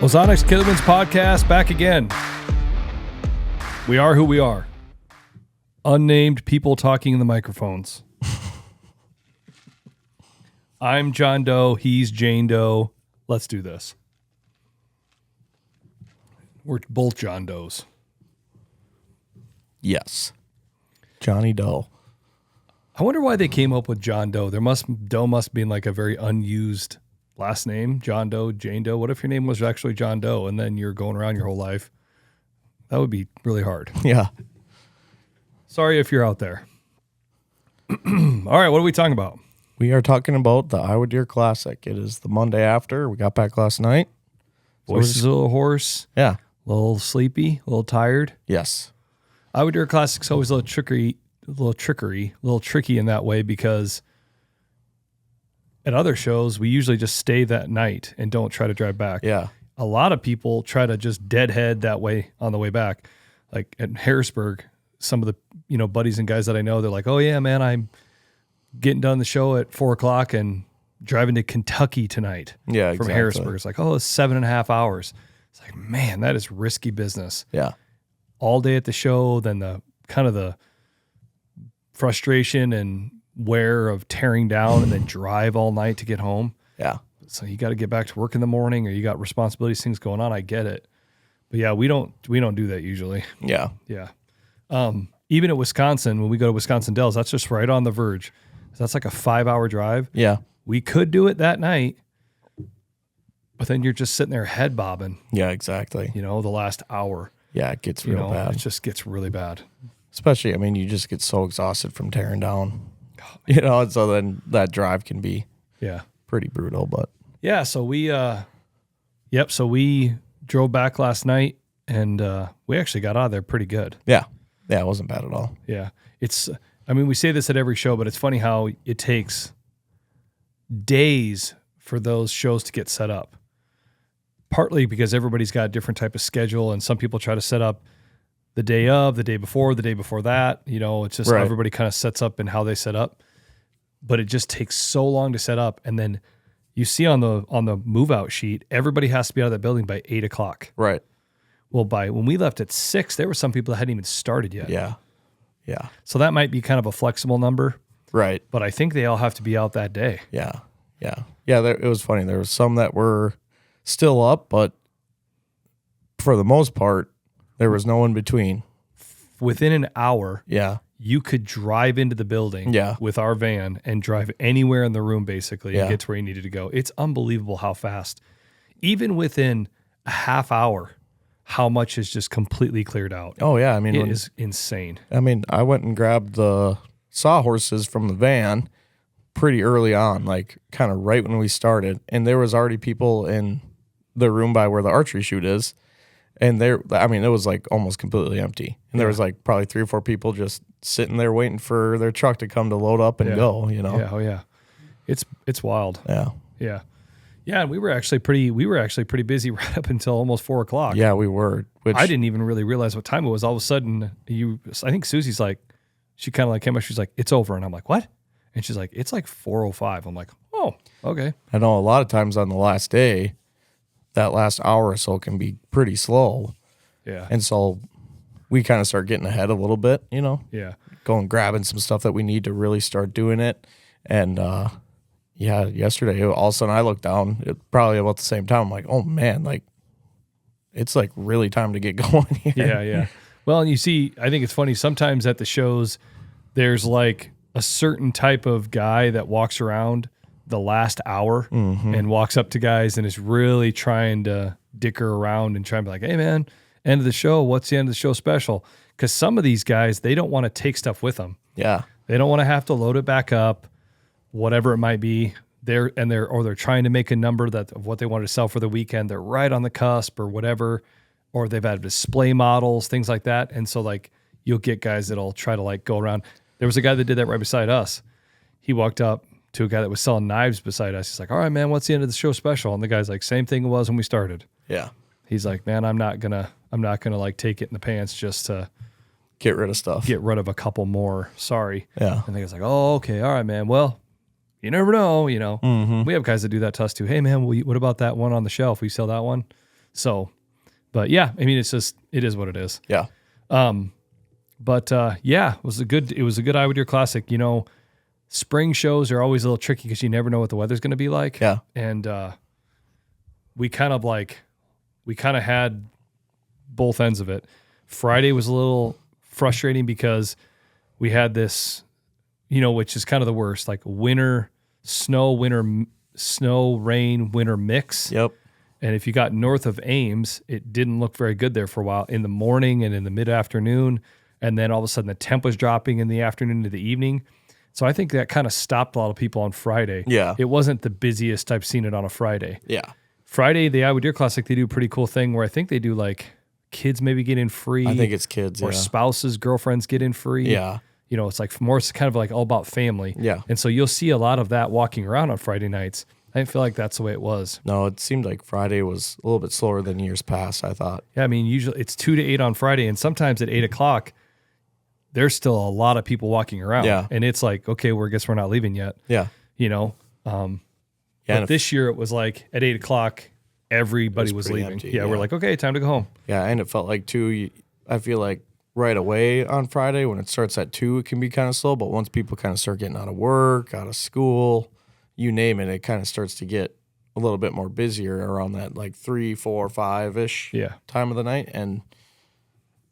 Ozonics Killerwinds podcast back again. We are who we are. Unnamed people talking in the microphones. I'm John Doe. He's Jane Doe. Let's do this. We're both John Does. Yes. Johnny Doe. I wonder why they came up with John Doe. Doe must be like a very unused last name. John Doe, Jane Doe. What if your name was actually John Doe and then you're going around your whole life? That would be really hard. Yeah. Sorry if you're out there. All right, what are we talking about? We are talking about the Iowa Deer Classic. It is the Monday after. We got back last night. Voice is a little hoarse. Yeah. A little sleepy, a little tired. Yes. Iowa Deer Classic's always a little tricky in that way because at other shows, we usually just stay that night and don't try to drive back. Yeah. A lot of people try to just deadhead that way on the way back. Like at Harrisburg, some of the buddies and guys that I know, they're like, oh yeah, man, I'm getting done the show at 4:00 and driving to Kentucky tonight. Yeah, from exactly. Harrisburg. It's like, it's 7.5 hours. It's like, man, that is risky business. Yeah. All day at the show, then the kind of the frustration and wear of tearing down and then drive all night to get home. Yeah. So you got to get back to work in the morning or you got responsibilities, things going on. I get it. But yeah, we don't do that usually. Yeah. Yeah. Even at Wisconsin, when we go to Wisconsin Dells, that's just right on the verge. That's like a 5-hour drive. Yeah. We could do it that night, but then you're just sitting there head bobbing. Yeah, exactly. The last hour. Yeah, it gets real bad. It just gets really bad. Especially, you just get so exhausted from tearing down. And so then that drive can be pretty brutal. But yeah, so we we drove back last night and we actually got out of there pretty good. Yeah. Yeah, it wasn't bad at all. Yeah. We say this at every show, but it's funny how it takes days for those shows to get set up. Partly because everybody's got a different type of schedule and some people try to set up the day of, the day before that. It's just Everybody kind of sets up in how they set up. But it just takes so long to set up. And then you see on the move out sheet, everybody has to be out of that building by 8:00. Right. Well, when we left at 6, there were some people that hadn't even started yet. Yeah. Yeah. So that might be kind of a flexible number. Right. But I think they all have to be out that day. Yeah. Yeah. Yeah. It was funny. There was some that were still up, but for the most part, there was no in between. Within an hour, you could drive into the building with our van and drive anywhere in the room basically and get to where you needed to go. It's unbelievable how fast, even within a half hour, how much is just completely cleared out. Oh, yeah. It is insane. I went and grabbed the sawhorses from the van pretty early on, like kind of right when we started. And there was already people in the room by where the archery chute is. And it was like almost completely empty. And there was like probably 3 or 4 people just sitting there waiting for their truck to come to load up and go, Yeah. Oh, yeah. It's wild. Yeah. Yeah. Yeah, and we were actually pretty busy right up until almost 4:00. Yeah, we were. Which I didn't even really realize what time it was. All of a sudden, I think Susie's like, she kind of like came up. She's like, "It's over," and I'm like, "What?" And she's like, "It's like 4:05." I'm like, "Oh, okay." I know a lot of times on the last day, that last hour or so can be pretty slow. Yeah, and so we kind of start getting ahead a little bit. Yeah, going grabbing some stuff that we need to really start doing it, and yesterday, all of a sudden I looked down, probably about the same time. I'm like, oh man, like it's like really time to get going here. Yeah. Well, and you see, I think it's funny. Sometimes at the shows, there's like a certain type of guy that walks around the last hour and walks up to guys and is really trying to dicker around and try and be like, hey man, end of the show. What's the end of the show special? Because some of these guys, they don't want to take stuff with them. Yeah. They don't want to have to load it back up. Whatever it might be, they're trying to make a number of what they wanted to sell for the weekend. They're right on the cusp or whatever, or they've had display models, things like that. And so like you'll get guys that'll try to like go around. There was a guy that did that right beside us. He walked up to a guy that was selling knives beside us. He's like, "All right, man, what's the end of the show special?" And the guy's like, "Same thing it was when we started." Yeah. He's like, "Man, I'm not gonna like take it in the pants just to get rid of stuff. Get rid of a couple more. Sorry." Yeah. And the guy's like, "Oh, okay, all right, man. Well, you never know, We have guys that do that to us too. Hey, man, what about that one on the shelf? We sell that one. So, but yeah, I mean, it is what it is. Yeah. But yeah, it was a good Iowa Deer Classic. You know, spring shows are always a little tricky because you never know what the weather's going to be like. Yeah. And we kind of had both ends of it. Friday was a little frustrating because we had this, you know, which is kind of the worst, like winter rain, winter mix. Yep. And if you got north of Ames, it didn't look very good there for a while in the morning and in the mid-afternoon. And then all of a sudden the temp was dropping in the afternoon to the evening. So I think that kind of stopped a lot of people on Friday. Yeah. It wasn't the busiest I've seen it on a Friday. Yeah. Friday, the Iowa Deer Classic, they do a pretty cool thing where I think they do like kids maybe get in free. I think it's kids. Or spouses, girlfriends get in free. Yeah. You know, it's like more kind of like all about family. Yeah. And so you'll see a lot of that walking around on Friday nights. I didn't feel like that's the way it was. No, it seemed like Friday was a little bit slower than years past, I thought. Yeah, I mean, usually it's 2 to 8 on Friday, and sometimes at 8 o'clock, there's still a lot of people walking around. Yeah. And it's like, okay, I guess we're not leaving yet. Yeah. You know? But this year it was like at 8 o'clock, everybody was leaving. Empty, yeah, we're like, okay, time to go home. Yeah, and it felt like, too, I feel like right away on Friday when it starts at 2, it can be kind of slow, but once people kind of start getting out of work, out of school, you name it, it kind of starts to get a little bit more busier around that like 3, 4, 5-ish time of the night, and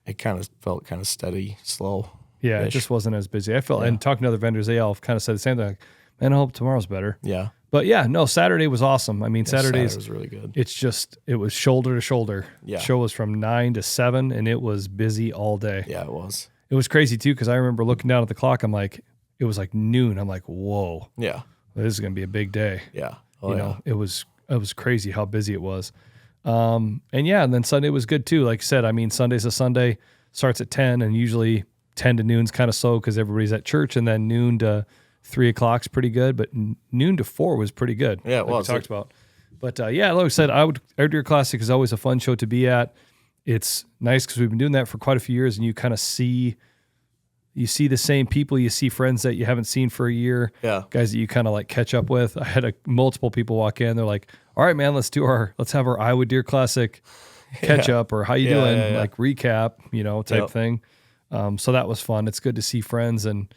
it kind of felt kind of steady, slow. Yeah, it just wasn't as busy. I felt, and talking to other vendors, they all kind of said the same thing. Like, man, I hope tomorrow's better. Yeah. But yeah, no, Saturday was awesome. I mean, Saturday was really good. It was shoulder to shoulder. Yeah. The show was from 9 to 7, and it was busy all day. Yeah, it was. It was crazy too, because I remember looking down at the clock. I'm like, it was like noon. I'm like, whoa. Yeah. This is going to be a big day. Yeah. You know, it was crazy how busy it was. And then Sunday was good too. Like I said, I mean, Sunday's a Sunday, starts at 10, and usually 10 to noon's kind of slow because everybody's at church, and then noon to 3 o'clock's pretty good, but noon to 4 was pretty good. Yeah, it was. We talked about. But like I said, Iowa Deer Classic is always a fun show to be at. It's nice because we've been doing that for quite a few years, and you kind of see the same people. You see friends that you haven't seen for a year. Yeah. Guys that you kind of like catch up with. I had multiple people walk in. They're like, all right, man, let's have our Iowa Deer Classic catch up, or how you doing? Like recap, type thing. So that was fun. It's good to see friends. And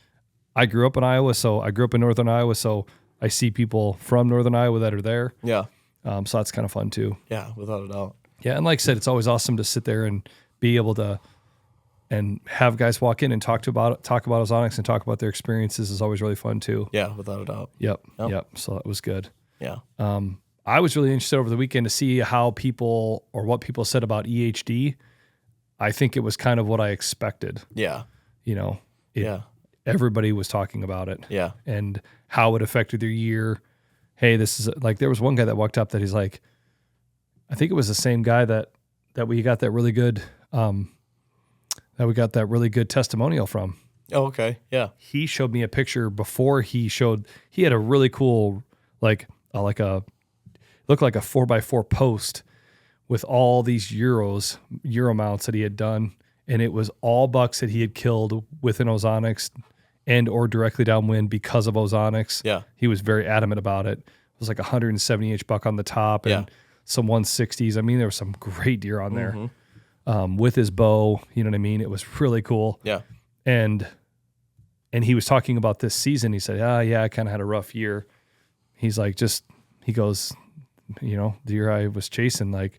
I grew up in Iowa, so I grew up in Northern Iowa. So I see people from Northern Iowa that are there. Yeah. So that's kind of fun too. Yeah, without a doubt. Yeah. And like I said, it's always awesome to sit there and be able to, and have guys walk in and talk about ozonics and talk about their experiences is always really fun too. Yeah, without a doubt. Yep. So that was good. Yeah. I was really interested over the weekend to see what people said about EHD. I think it was kind of what I expected. Yeah. Everybody was talking about it. Yeah. And how it affected their year. Hey, this is like, there was one guy that walked up that he's like, I think it was the same guy that we got that really good, testimonial from. Oh, okay. Yeah. He showed me a picture before he had a really cool, looked like a 4x4 post with all these Euro mounts that he had done. And it was all bucks that he had killed within ozonics and or directly downwind because of ozonics. Yeah. He was very adamant about it. It was like a 170-inch buck on the top and some 160s. I mean, there were some great deer on there with his bow. You know what I mean? It was really cool. Yeah. And he was talking about this season. He said, I kind of had a rough year. He's like, he goes, the year I was chasing, like,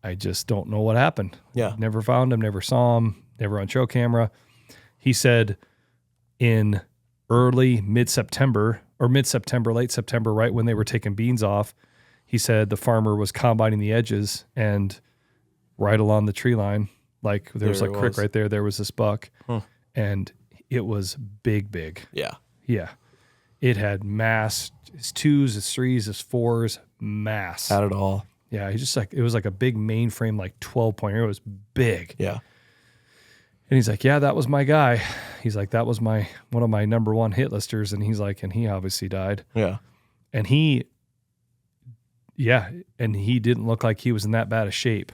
I just don't know what happened. Yeah. Never found him, never saw him, never on show camera. He said in late September, right when they were taking beans off, he said the farmer was combining the edges, and right along the tree line, like there was a creek right there was this buck, and it was big. Yeah. Yeah. It had mass, his 2s, his 3s, his 4s, mass. Had it all. Yeah, it was like a big mainframe, like 12-pointer. It was big. Yeah. And he's like, yeah, that was my guy. He's like, that was one of my number one hit listers. And he's like, and he obviously died. Yeah. And he didn't look like he was in that bad a shape.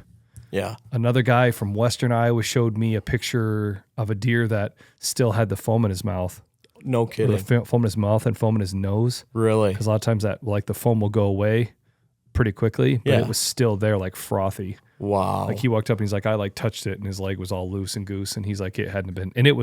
Yeah. Another guy from Western Iowa showed me a picture of a deer that still had the foam in his mouth. No kidding. The foam in his mouth and foam in his nose. Really? Because a lot of times the foam will go away pretty quickly, but Yeah. it was still there, like frothy. Wow. Like he walked up and he's like, I like touched it and his leg was all loose and goose. And he's like, it hadn't been. And it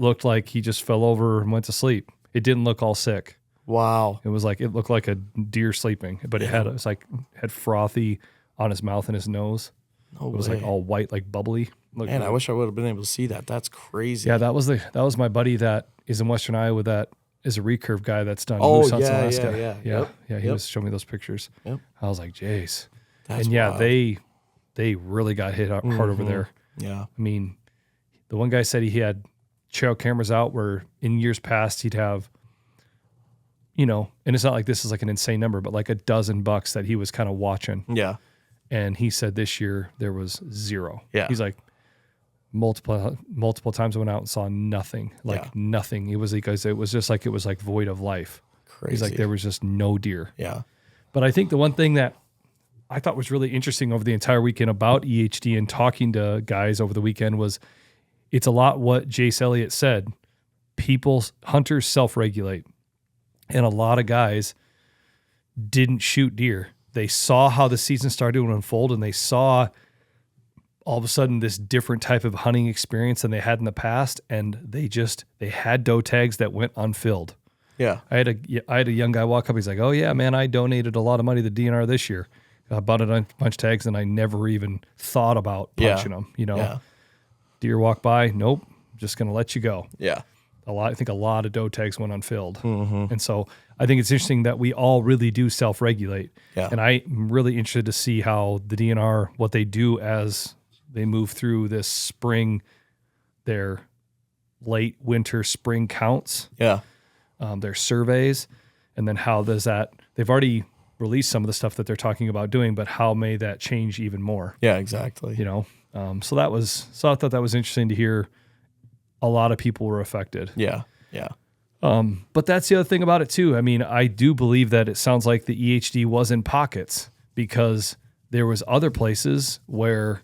looked like he just fell over and went to sleep. It didn't look all sick. Wow. It looked like a deer sleeping, but it had frothy on his mouth and his nose. No It was way. like all white, like bubbly. Looked Man, good. I wish I would have been able to see that. That's crazy. Yeah, that was my buddy that is in Western Iowa that is a recurve guy that's done Oh, moose hunts in yeah, Alaska. yeah. Yep, He yep. was showing me those pictures. Yep. I was like, jeez. That's And yeah, wild. they really got hit hard over there. Yeah. I mean, the one guy said he had trail cameras out where in years past he'd have, and it's not like this is like an insane number, but like a dozen bucks that he was kind of watching. Yeah. And he said this year there was 0. Yeah. He's like, multiple times I went out and saw nothing, nothing. It was like void of life. Crazy. He's like, there was just no deer. Yeah. But I think the one thing that I thought was really interesting over the entire weekend about EHD and talking to guys over the weekend was it's a lot what Jace Elliott said. Hunters self-regulate. And a lot of guys didn't shoot deer. They saw how the season started to unfold and they saw all of a sudden this different type of hunting experience than they had in the past. And they had doe tags that went unfilled. Yeah. I had a young guy walk up. He's like, "Oh yeah, man, I donated a lot of money to the DNR this year. I bought a bunch of tags and I never even thought about punching them. Yeah. Deer walk by. Nope. Just going to let you go. Yeah. I think a lot of doe tags went unfilled. Mm-hmm. And so I think it's interesting that we all really do self-regulate. Yeah. And I'm really interested to see how the DNR, what they do as they move through this spring, their late winter spring counts, Yeah. their surveys, and then how does that, they've already released some of the stuff that they're talking about doing, but how may that change even more? Yeah, exactly. So I thought that was interesting to hear. A lot of people were affected. Yeah. Yeah. But that's the other thing about it too. I mean, I do believe that it sounds like the EHD was in pockets because there was other places where,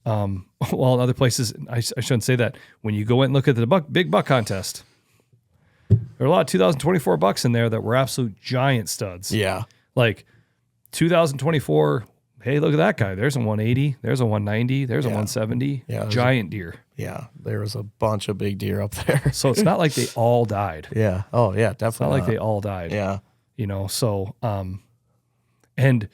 other places, I shouldn't say that. When you go in and look at the big buck contest, there are a lot of 2024 bucks in there that were absolute giant studs. Yeah. Like 2024, hey, look at that guy. There's a 180. There's a 190. There's a 170. Yeah, Giant deer. Yeah. There was a bunch of big deer up there. So it's not like they all died. Yeah. Oh, yeah, It's definitely. not like they all died. Yeah. So, and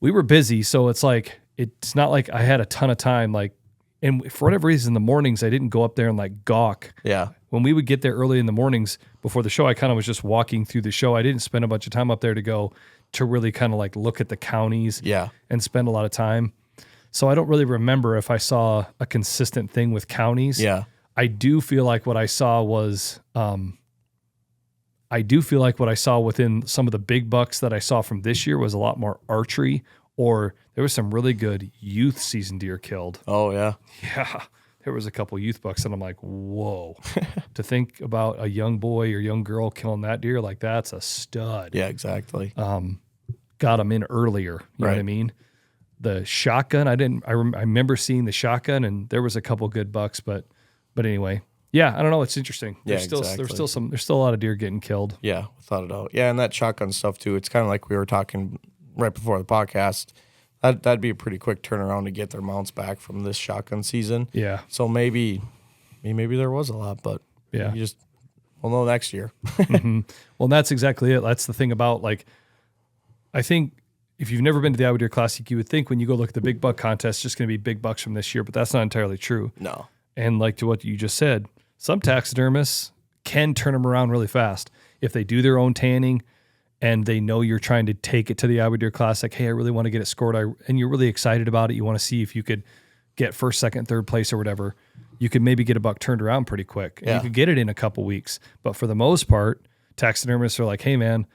we were busy. So it's like, it's not like I had a ton of time. Like, and for whatever reason, in the mornings, I didn't go up there and like gawk. Yeah. When we would get there early in the mornings before the show, I kind of was just walking through the show. I didn't spend a bunch of time up there to really kind of like look at the counties Yeah. and spend a lot of time. So I don't really remember if I saw a consistent thing with counties. Yeah. I do feel like what I saw was, within some of the big bucks that I saw from this year was a lot more archery, or there was some really good youth season deer killed. Oh, yeah. Yeah. There was a couple youth bucks and I'm like, whoa, to think about a young boy or young girl killing that deer, like that's a stud. Yeah, exactly. Got them in earlier. You know what I mean? The shotgun, I remember seeing the shotgun and there was a couple good bucks, but anyway, yeah, I don't know. It's interesting. Yeah, There's still a lot of deer getting killed. Yeah, without a doubt. Yeah, and that shotgun stuff too. It's kind of like we were talking right before the podcast. That'd be a pretty quick turnaround to get their mounts back from this shotgun season. Yeah. So maybe there was a lot, but Yeah. we'll know next year. Well, that's exactly it. That's the thing about I think if you've never been to the Iowa Deer Classic, you would think when you go look at the big buck contest, it's just going to be big bucks from this year, but that's not entirely true. No. And like to what you just said, some taxidermists can turn them around really fast. If they do their own tanning and they know you're trying to take it to the Iowa Deer Classic, hey, I really want to get it scored, and you're really excited about it, you want to see if you could get first, second, third place or whatever, you could maybe get a buck turned around pretty quick. And you could get it in a couple weeks. But for the most part, taxidermists are like, hey, man,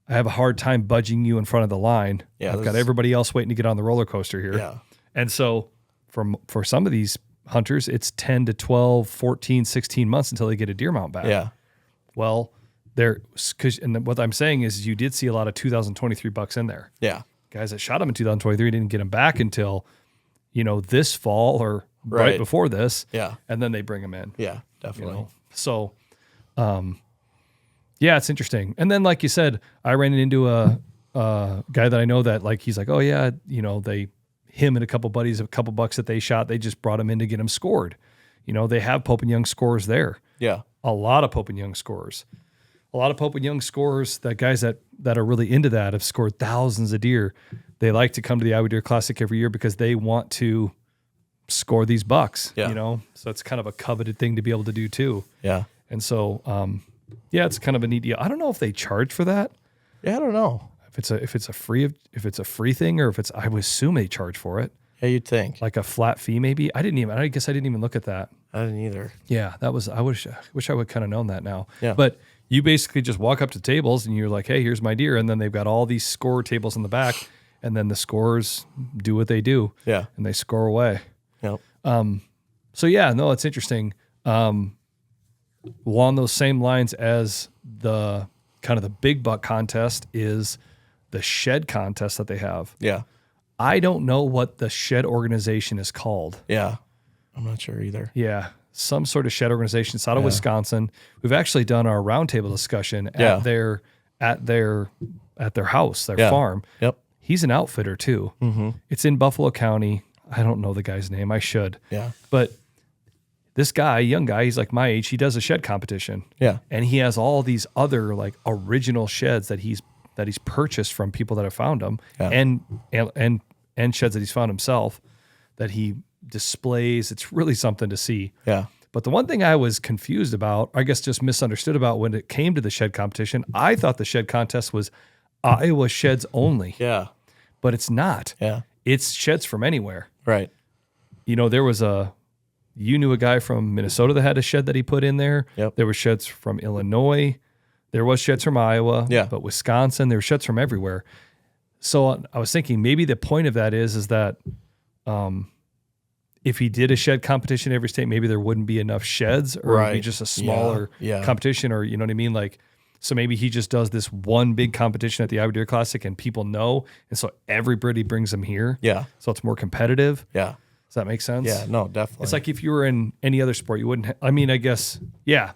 I have a hard time budging you in front of the line. Yeah, I've got everybody else waiting to get on the roller coaster here. Yeah. And so for some of these hunters, it's 10 to 12, 14, 16 months until they get a deer mount back. Yeah. Well, and what I'm saying is you did see a lot of 2023 bucks in there. Yeah. Guys that shot them in 2023 didn't get them back until, this fall or right before this. Yeah. And then they bring them in. Yeah, definitely. So, yeah, it's interesting. And then, like you said, I ran into a guy that I know that like he's like, oh yeah, him and a couple buddies, a couple bucks that they shot, they just brought him in to get him scored. They have Pope and Young scores there. Yeah. A lot of Pope and Young scores. A lot of Pope and Young scores that guys that are really into that have scored thousands of deer. They like to come to the Iowa Deer Classic every year because they want to score these bucks, So it's kind of a coveted thing to be able to do too. Yeah. And so, it's kind of a neat deal. I don't know if they charge for that. Yeah, I don't know. If it's a free thing, or I would assume they charge for it. Yeah, you'd think. Like a flat fee, maybe. I guess I didn't even look at that. I didn't either. Yeah, I wish I would kind of known that now. Yeah. But you basically just walk up to tables and you're like, hey, here's my deer. And then they've got all these score tables in the back. And then the scorers do what they do. Yeah. And they score away. Yep. So yeah, no, it's interesting. Along those same lines as the kind of the big buck contest is the shed contest that they have. Yeah. I don't know what the shed organization is called. Yeah. I'm not sure either. Yeah. Some sort of shed organization. It's out of Wisconsin. We've actually done our roundtable discussion at their house, their farm. Yep. He's an outfitter too. Mm-hmm. It's in Buffalo County. I don't know the guy's name. I should. Yeah. But this guy, young guy, he's like my age. He does a shed competition. Yeah. And he has all these other like original sheds that he's purchased from people that have found them, and sheds that he's found himself that he displays. It's really something to see. Yeah. But the one thing I was confused about, I guess just misunderstood about when it came to the shed competition, I thought the shed contest was Iowa sheds only. Yeah. But it's not. Yeah. It's sheds from anywhere. Right. There was you knew a guy from Minnesota that had a shed that he put in there. Yep. There were sheds from Illinois. There was sheds from Iowa. Yeah. But Wisconsin, there were sheds from everywhere. So I was thinking maybe the point of that is that if he did a shed competition in every state, maybe there wouldn't be enough sheds, or it'd be just a smaller competition, or you know what I mean? Like, so maybe he just does this one big competition at the Iowa Deer Classic and people know, and so everybody brings them here. Yeah. So it's more competitive. Yeah. Does that make sense? Yeah, no, definitely. It's like if you were in any other sport, you wouldn't. I guess, yeah.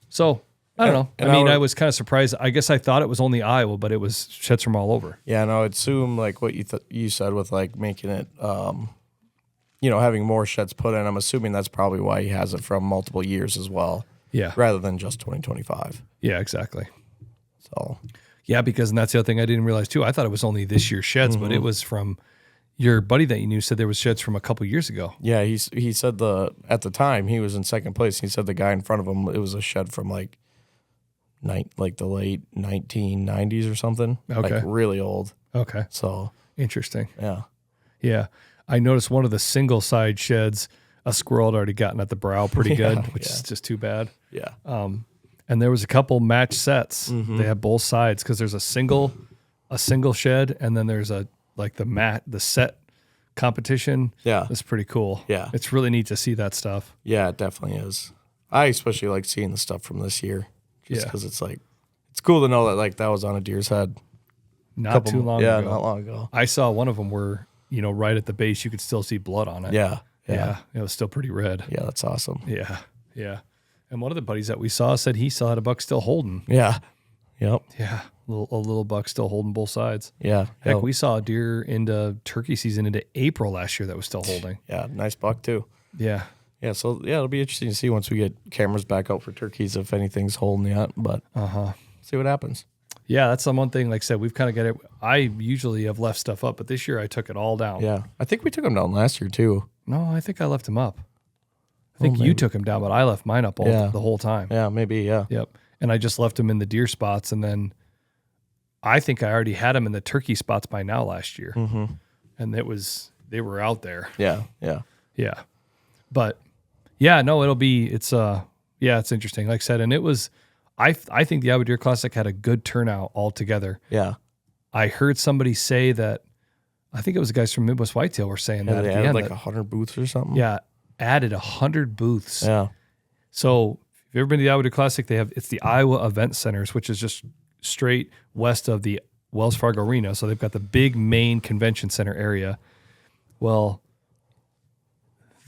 So I don't know. And I was kind of surprised. I guess I thought it was only Iowa, but it was sheds from all over. Yeah, no, I'd assume like what you said with like making it, having more sheds put in. I'm assuming that's probably why he has it from multiple years as well. Yeah. Rather than just 2025. Yeah, exactly. So. Yeah, because and that's the other thing I didn't realize too. I thought it was only this year's sheds, but it was from your buddy that you knew said there was sheds from a couple years ago. Yeah, he said at the time he was in second place. He said the guy in front of him, it was a shed from like the late 1990s or something. Okay. Like really old. Okay. So interesting. Yeah. Yeah. I noticed one of the single side sheds, a squirrel had already gotten at the brow pretty good, which is just too bad. Yeah. And there was a couple match sets. They have both sides because there's a single shed, and then there's the set competition. Yeah. It's pretty cool. Yeah. It's really neat to see that stuff. Yeah, it definitely is. I especially like seeing the stuff from this year. Just because it's like, it's cool to know that like that was on a deer's head. Not too long ago. Yeah, not long ago. I saw one of them where, right at the base, you could still see blood on it. Yeah. Yeah. It was still pretty red. Yeah, that's awesome. Yeah. Yeah. And one of the buddies that we saw said he still had a buck still holding. Yeah. Yep. Yeah. A little buck still holding both sides. Yeah. Heck, we saw a deer into turkey season into April last year that was still holding. Yeah. Nice buck too. Yeah. Yeah. So yeah, it'll be interesting to see once we get cameras back out for turkeys if anything's holding yet, but see what happens. Yeah. That's the one thing, like I said, we've kind of got it. I usually have left stuff up, but this year I took it all down. Yeah. I think we took them down last year too. No, I think I left them up. I think you took them down, but I left mine up the whole time. Yeah, maybe, yeah. Yep. And I just left them in the deer spots, and then I think I already had them in the turkey spots by now last year. Mm-hmm. And they were out there. Yeah, yeah. Yeah. But yeah, no, it's interesting. Like I said, and it was, I think the Iowa Deer Classic had a good turnout altogether. Yeah. I heard somebody say that, I think it was the guys from Midwest Whitetail were saying that they at the added end. like 100 booths or something. Yeah. Added 100 booths. Yeah. So if you've ever been to the Iowa Deer Classic, it's the Iowa Event Centers, which is just straight west of the Wells Fargo Arena. So they've got the big main convention center area. Well,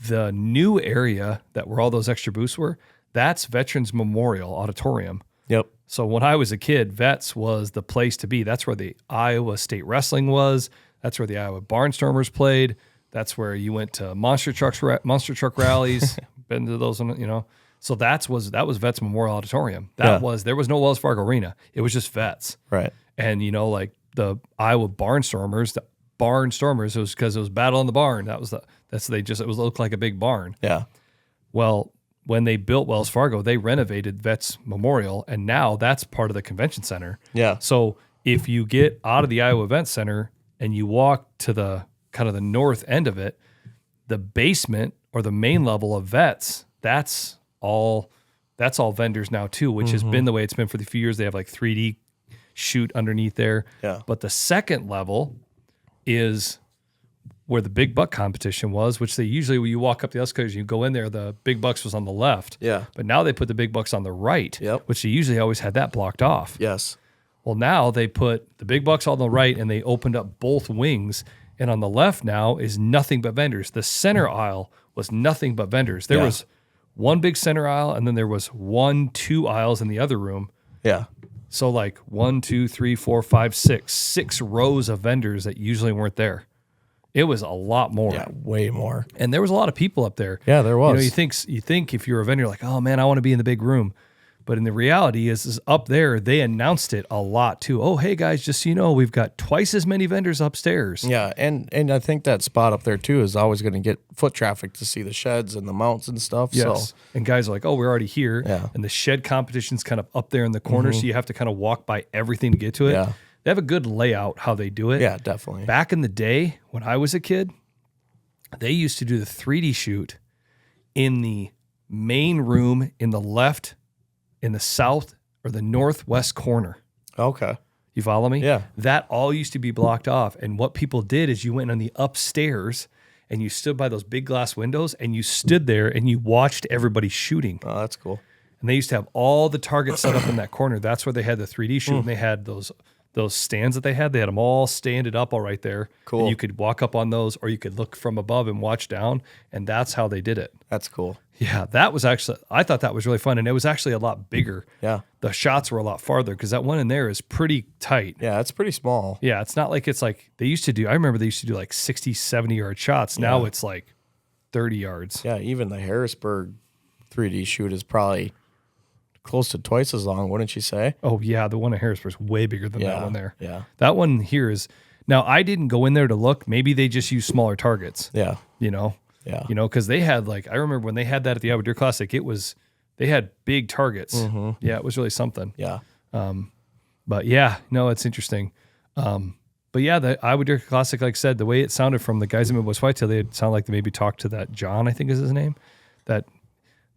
the new area where all those extra booths were, that's Veterans Memorial Auditorium. Yep. So when I was a kid, Vets was the place to be. That's where the Iowa State Wrestling was. That's where the Iowa Barnstormers played. That's where you went to monster truck rallies. Been to those, So that was Vets Memorial Auditorium. There was no Wells Fargo Arena. It was just Vets. Right. And like the Iowa Barnstormers, it was because it was Battle in the Barn. It looked like a big barn. Yeah. Well, when they built Wells Fargo, they renovated Vets Memorial, and now that's part of the convention center. Yeah. So if you get out of the Iowa Event Center and you walk to the kind of the north end of it, the basement or the main level of Vets, that's all vendors now too, which has been the way it's been for the few years. They have like 3D shoot underneath there. Yeah. But the second level is where the big buck competition was, which they usually, when you walk up the escalators, you go in there, the big bucks was on the left. Yeah. But now they put the big bucks on the right, Yep. which they usually always had that blocked off. Yes. Well, now they put the big bucks on the right and they opened up both wings. And on the left now is nothing but vendors. The center aisle was nothing but vendors. There was one big center aisle, and then there was 2 aisles in the other room. Yeah. So like 1, 2, 3, 4, 5, 6 rows of vendors that usually weren't there. It was a lot more. Yeah, way more. And there was a lot of people up there. Yeah, there was. You think if you're a vendor, like, oh man, I want to be in the big room. But in the reality is up there, they announced it a lot too. Oh, hey guys, just so you know, we've got twice as many vendors upstairs. Yeah, and I think that spot up there too is always going to get foot traffic to see the sheds and the mounts and stuff. Yes. So And guys are like, oh, we're already here. Yeah. And the shed competition's kind of up there in the corner, so you have to kind of walk by everything to get to it. Yeah. They have a good layout how they do it. yeah, definitely. Back in the day when I was a kid, they used to do the 3D shoot in the main room in the left, in the south or the northwest corner. Okay. You follow me? Yeah. That all used to be blocked off. And what people did is you went on the upstairs and you stood by those big glass windows and you stood there and you watched everybody shooting. Oh, that's cool. And they used to have all the targets set up in that corner. That's where they had the 3D shoot. And they had those stands that they had them all standed up all right there. Cool. And you could walk up on those or you could look from above and watch down. And that's how they did it. That's cool. Yeah, that was actually, I thought that was really fun. And it was actually a lot bigger. Yeah. The shots were a lot farther because that one in there is pretty tight. Yeah, it's pretty small. Yeah, it's not like it's like they used to do. I remember they used to do like 60, 70-yard shots. Now it's like 30 yards. Yeah, even the Harrisburg 3D shoot is probably close to twice as long, wouldn't you say? Oh, yeah, the one in Harrisburg is way bigger than that one there. Yeah. That one here is, now I didn't go in there to look. Maybe they just use smaller targets. Yeah. Yeah. Because they had like, I remember when they had that at the Iowa Deer Classic, they had big targets. Yeah, it was really something. Yeah. But yeah, no, it's interesting. But yeah, the Iowa Deer Classic, like I said, the way it sounded from the guys in Midwest Whitetail, they sound like they maybe talked to that John, I think is his name, that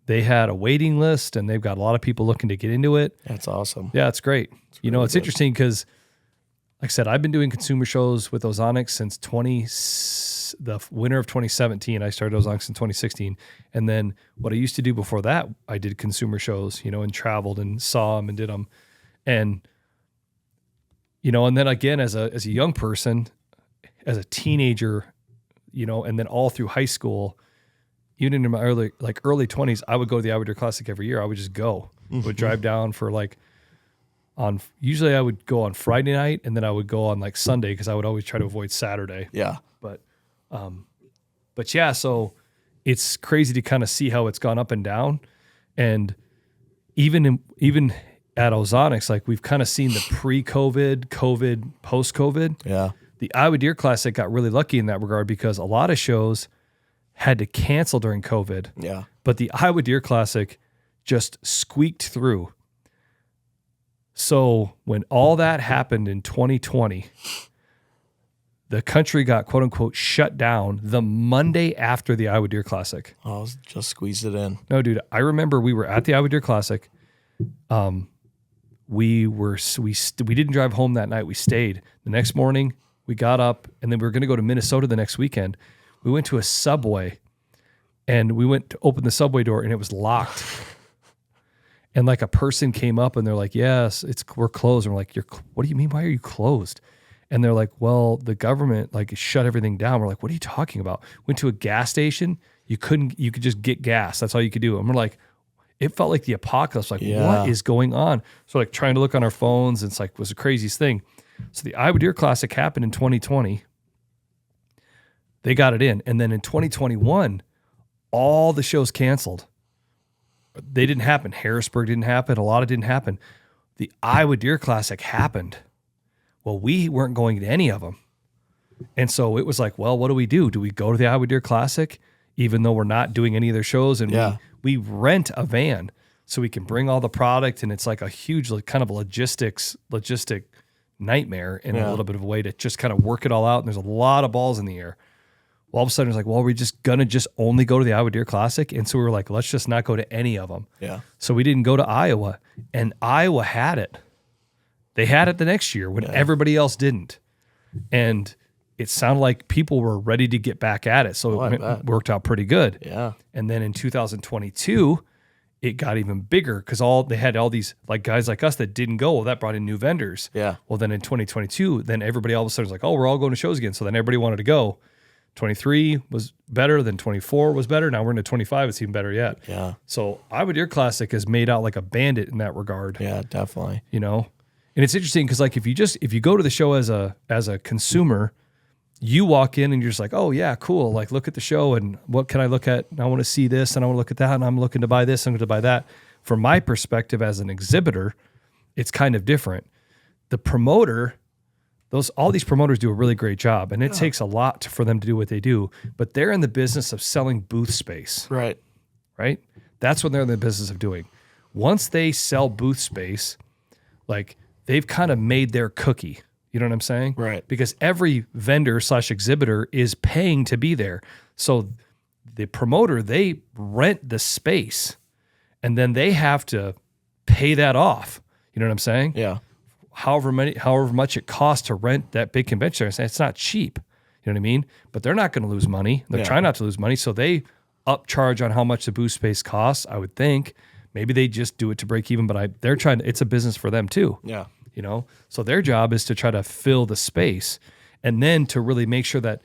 they had a waiting list and they've got a lot of people looking to get into it. That's awesome. Yeah, it's great. It's interesting because, like I said, I've been doing consumer shows with Ozonics since the winter of 2017. I started Ozonics in 2016. And then what I used to do before that, I did consumer shows, and traveled and saw them and did them. And, and then again, as a young person, as a teenager, and then all through high school, even in my early 20s, I would go to the Iowa Deer Classic every year. I would just go. Would drive down for usually I would go on Friday night and then I would go on like Sunday because I would always try to avoid Saturday. Yeah. But yeah, so it's crazy to kind of see how it's gone up and down. And even at Ozonics, like we've kind of seen the pre-COVID, COVID, post-COVID. Yeah. The Iowa Deer Classic got really lucky in that regard because a lot of shows had to cancel during COVID. Yeah. But the Iowa Deer Classic just squeaked through. So when all that happened in 2020, the country got quote unquote shut down the Monday after the Iowa Deer Classic. Oh, just squeezed it in. No, dude, I remember we were at the Iowa Deer Classic. We didn't drive home that night. We stayed. The next morning we got up and then we were going to go to Minnesota the next weekend. We went to a Subway and we went to open the Subway door and it was locked. And like a person came up and they're like, yes, we're closed. And we're like, what do you mean? Why are you closed? And they're like, well, the government like shut everything down. We're like, what are you talking about? Went to a gas station. You could just get gas. That's all you could do. And we're like, it felt like the apocalypse. Like, Yeah. what is going on? So like trying to look on our phones, and it's like, was the craziest thing. So the Iowa Deer Classic happened in 2020. They got it in. And then in 2021, all the shows canceled. They didn't happen. Harrisburg didn't happen. A lot of didn't happen. The Iowa Deer Classic happened. Well, we weren't going to any of them. And so it was like, well, what do we do? Do we go to the Iowa Deer Classic, even though we're not doing any of their shows? And we rent a van so we can bring all the product. And it's like a huge kind of a logistic nightmare in a little bit of a way to just kind of work it all out. And there's a lot of balls in the air. Well, all of a sudden it's like, well, we're just going to just only go to the Iowa Deer Classic. And so we were like, let's just not go to any of them. Yeah. So we didn't go to Iowa, and Iowa had it. They had it the next year when everybody else didn't. And it sounded like people were ready to get back at it. So it worked out pretty good. Yeah. And then in 2022, it got even bigger because they had all these like guys like us that didn't go. Well, that brought in new vendors. Yeah. Well, then in 2022, then everybody all of a sudden was like, oh, we're all going to shows again. So then everybody wanted to go. 23 was better, then 24 was better. Now we're into 25, it's even better yet. Yeah. So Iowa Deer Classic is made out like a bandit in that regard. Yeah, definitely. You know? And it's interesting because like if you go to the show as a consumer, you walk in and you're just like, oh yeah, cool. Like look at the show and what can I look at? And I want to see this and I want to look at that and I'm looking to buy this, I'm going to buy that. From my perspective as an exhibitor, it's kind of different. The promoter, all these promoters do a really great job, and it takes a lot for them to do what they do, but they're in the business of selling booth space. Right. Right? That's what they're in the business of doing. Once they sell booth space, like they've kind of made their cookie. You know what I'm saying? Right. Because every vendor / exhibitor is paying to be there. So the promoter, they rent the space and then they have to pay that off. You know what I'm saying? Yeah. However much it costs to rent that big convention center, it's not cheap. You know what I mean? But they're not going to lose money. They're trying not to lose money. So they upcharge on how much the booth space costs, I would think. Maybe they just do it to break even, but they're trying to, it's a business for them too. Yeah. You know? So their job is to try to fill the space and then to really make sure that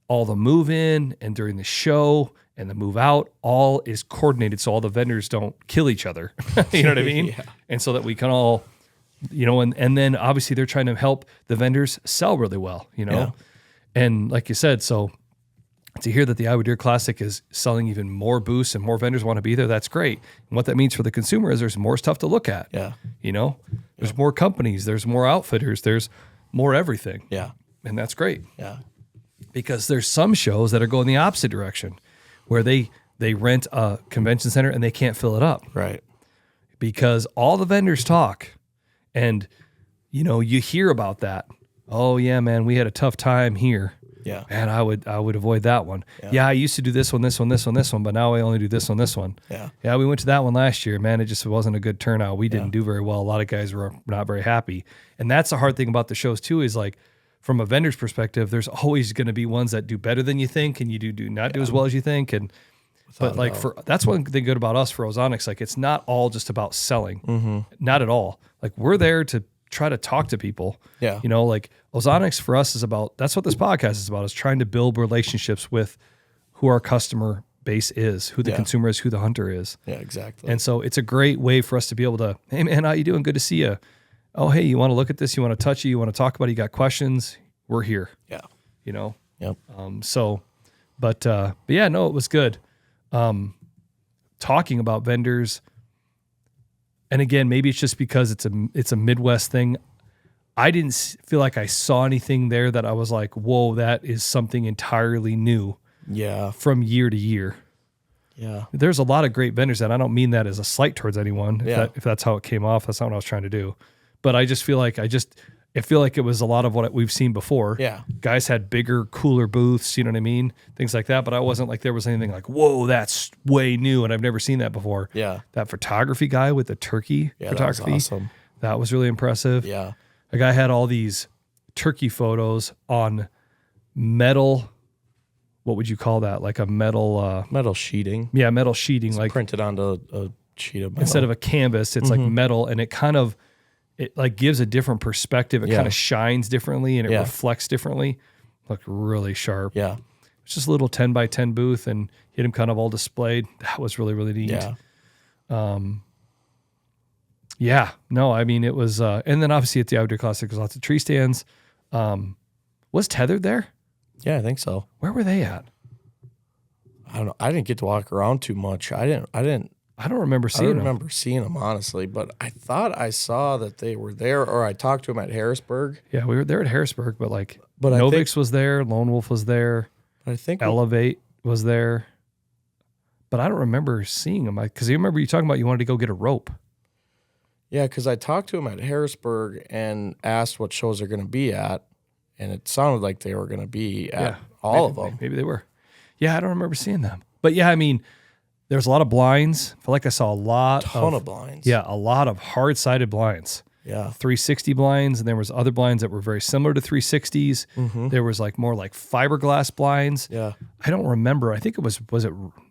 all the move in and during the show and the move out all is coordinated so all the vendors don't kill each other. You know what I mean? Yeah. And so that we can all, you know, and then obviously they're trying to help the vendors sell really well, you know? Yeah. And like you said, so to hear that the Iowa Deer Classic is selling even more booths and more vendors want to be there, that's great. And what that means for the consumer is there's more stuff to look at. Yeah. You know, there's more companies, there's more outfitters, there's more everything. Yeah. And that's great. Yeah. Because there's some shows that are going the opposite direction where they rent a convention center and they can't fill it up. Right. Because all the vendors talk and, you know, you hear about that. Oh yeah, man, we had a tough time here. Yeah. Man, I would avoid that one. Yeah, I used to do this one, but now I only do this one. Yeah. Yeah, we went to that one last year. Man, it just wasn't a good turnout. We didn't do very well. A lot of guys were not very happy. And that's the hard thing about the shows too, is like from a vendor's perspective, there's always going to be ones that do better than you think and you do not do as well as you think. And but like that's one thing good about us for Ozonics. Like it's not all just about selling. Not at all. Like we're there to try to talk to people. Yeah. You know, like Ozonics for us is about, that's what this podcast is about, is trying to build relationships with who our customer base is, who the consumer is, who the hunter is. Yeah, exactly. And so it's a great way for us to be able to, hey man, how you doing? Good to see you. Oh, hey, you want to look at this? You want to touch it? You want to talk about it? You got questions? We're here. Yeah. You know? Yep. But yeah, no, it was good. Talking about vendors, and again, maybe it's just because it's a Midwest thing. I didn't feel like I saw anything there that I was like, whoa, that is something entirely new. Yeah. From year to year. Yeah. There's a lot of great vendors, and I don't mean that as a slight towards anyone. If that's how it came off, that's not what I was trying to do. But I just feel like I feel like it was a lot of what we've seen before. Yeah. Guys had bigger, cooler booths, you know what I mean? Things like that. But I wasn't like there was anything like, whoa, that's way new and I've never seen that before. Yeah. That photography guy with the turkey photography. That was awesome. That was really impressive. Yeah. A guy had all these turkey photos on metal. What would you call that? Like a metal metal sheeting. Yeah, metal sheeting. It's like printed onto a sheet of metal. Instead of a canvas, it's like metal, and it like gives a different perspective. It kind of shines differently and it reflects differently. Looked really sharp. Yeah. It's just a little 10 by 10 booth and he had them kind of all displayed. That was really, really neat. Yeah. Yeah, no, I mean, it was, and then obviously at the Outdoor Classic, there's lots of tree stands. Was Tethered there? Yeah, I think so. Where were they at? I don't know. I didn't get to walk around too much. I don't remember seeing them. remember seeing them, honestly, but I thought I saw that they were there, or I talked to them at Harrisburg. Yeah, we were there at Harrisburg, but like But Novix was there, Lone Wolf was there, I think Elevate was there, but I don't remember seeing them because you remember you talking about you wanted to go get a rope. yeah, because I talked to them at Harrisburg and asked what shows they're going to be at, and it sounded like they were going to be at all of them. Maybe they were. Yeah, I don't remember seeing them. But yeah, I mean, there's a lot of blinds. I feel like I saw a ton of blinds. Yeah, a lot of hard-sided blinds. Yeah. 360 blinds, and there was other blinds that were very similar to 360s. Mm-hmm. There was like more like fiberglass blinds. Yeah. I don't remember. I think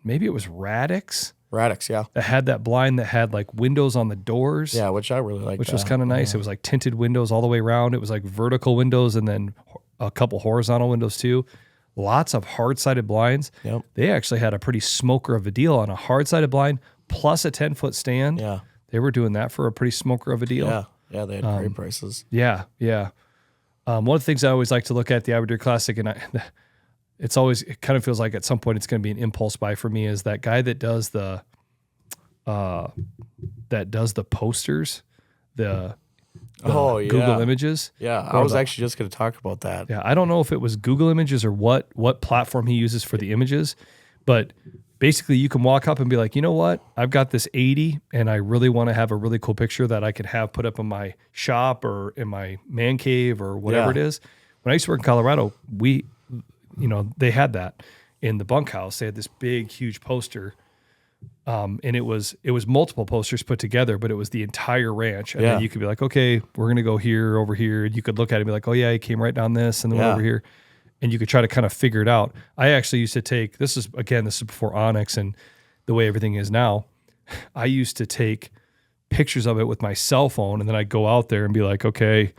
maybe it was Radix Radix, yeah. that had that blind that had like windows on the doors. Yeah, which I really liked. Which was kind of nice. It was like tinted windows all the way around. It was like vertical windows and then a couple horizontal windows too. Lots of hard-sided blinds. Yep. They actually had a pretty smoker of a deal on a hard-sided blind plus a 10-foot stand. Yeah. They were doing that for a pretty smoker of a deal. Yeah. Yeah, they had great prices. Yeah, yeah. One of the things I always like to look at the Aberdeen Classic, and it kind of feels like at some point it's going to be an impulse buy for me, is that guy that does the posters, the Google Images. Yeah, I was actually just going to talk about that. Yeah, I don't know if it was Google Images or what platform he uses for the images, but basically you can walk up and be like, you know what? I've got this 80 and I really want to have a really cool picture that I could have put up in my shop or in my man cave or whatever it is. When I used to work in Colorado, they had that in the bunkhouse. They had this big, huge poster. And it was multiple posters put together, but it was the entire ranch. And then you could be like, okay, we're going to go here, over here. And you could look at it and be like, oh yeah, he came right down this and then went over here. And you could try to kind of figure it out. I actually used to take, this is before Onyx and the way everything is now. I used to take pictures of it with my cell phone, and then I'd go out there and be like, okay,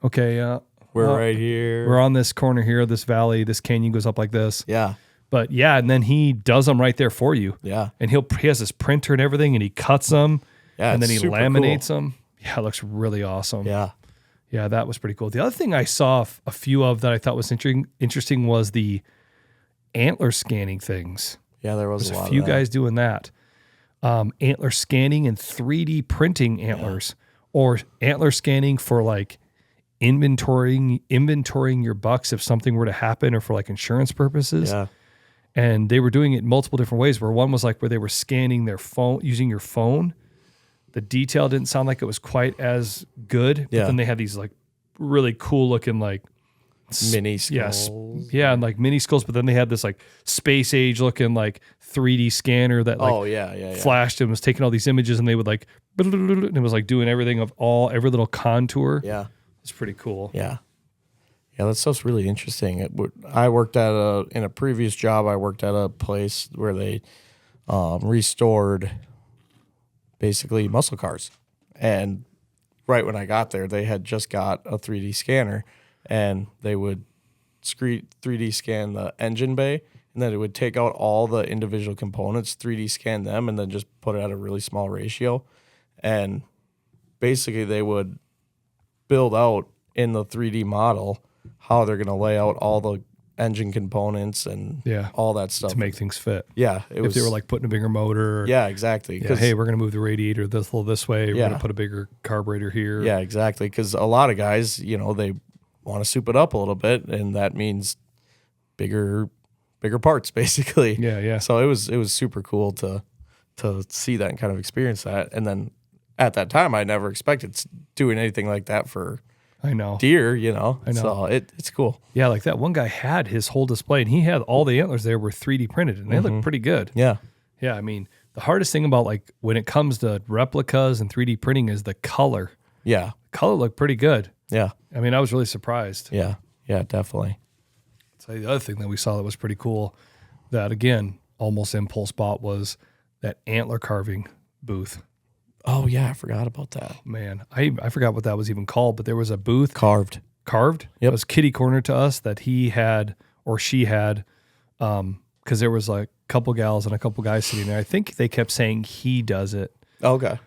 we're right here. We're on this corner here, this valley, this canyon goes up like this. Yeah. But yeah, and then he does them right there for you. Yeah. And he has his printer and everything, and he cuts them. Yeah. And then he laminates them. Yeah, it looks really awesome. Yeah. Yeah, that was pretty cool. The other thing I saw a few of that I thought was interesting was the antler scanning things. Yeah, there was a few guys doing that. Antler scanning and 3D printing antlers, or antler scanning for like inventorying your bucks if something were to happen, or for like insurance purposes. Yeah. And they were doing it in multiple different ways, where one was like where they were scanning their phone using your phone. The detail didn't sound like it was quite as good, but then they had these like really cool looking like mini skulls. Yeah, and like mini skulls, but then they had this like space age looking like 3D scanner that like flashed and was taking all these images, and they would like, and it was like doing everything of every little contour. Yeah. It's pretty cool. Yeah. Yeah, that stuff's really interesting. I worked in a previous job, I worked at a place where they restored basically muscle cars. And right when I got there, they had just got a 3D scanner, and they would 3D scan the engine bay, and then it would take out all the individual components, 3D scan them, and then just put it at a really small ratio. And basically they would build out in the 3D model how they're going to lay out all the engine components and all that stuff to make things fit. Yeah, if they were like putting a bigger motor. Or, yeah, exactly. Hey, we're going to move the radiator this way. We're going to put a bigger carburetor here. Yeah, exactly. Because a lot of guys, they want to soup it up a little bit, and that means bigger parts, basically. Yeah, yeah. So it was super cool to see that and kind of experience that. And then at that time, I never expected doing anything like that for. I know. Deer, I know. So it's cool. Yeah, like that one guy had his whole display, and he had all the antlers there were 3D printed, and they look pretty good. Yeah. Yeah, I mean, the hardest thing about like when it comes to replicas and 3D printing is the color. Yeah. Color looked pretty good. Yeah. I mean, I was really surprised. Yeah. Yeah, definitely. So the other thing that we saw that was pretty cool, that again, almost impulse bought, was that antler carving booth. Oh, yeah, I forgot about that. Man, I forgot what that was even called, but there was a booth. Carved? Yep. It was kitty corner to us that he had, or she had, because there was like a couple gals and a couple guys sitting there. I think they kept saying he does it. Okay.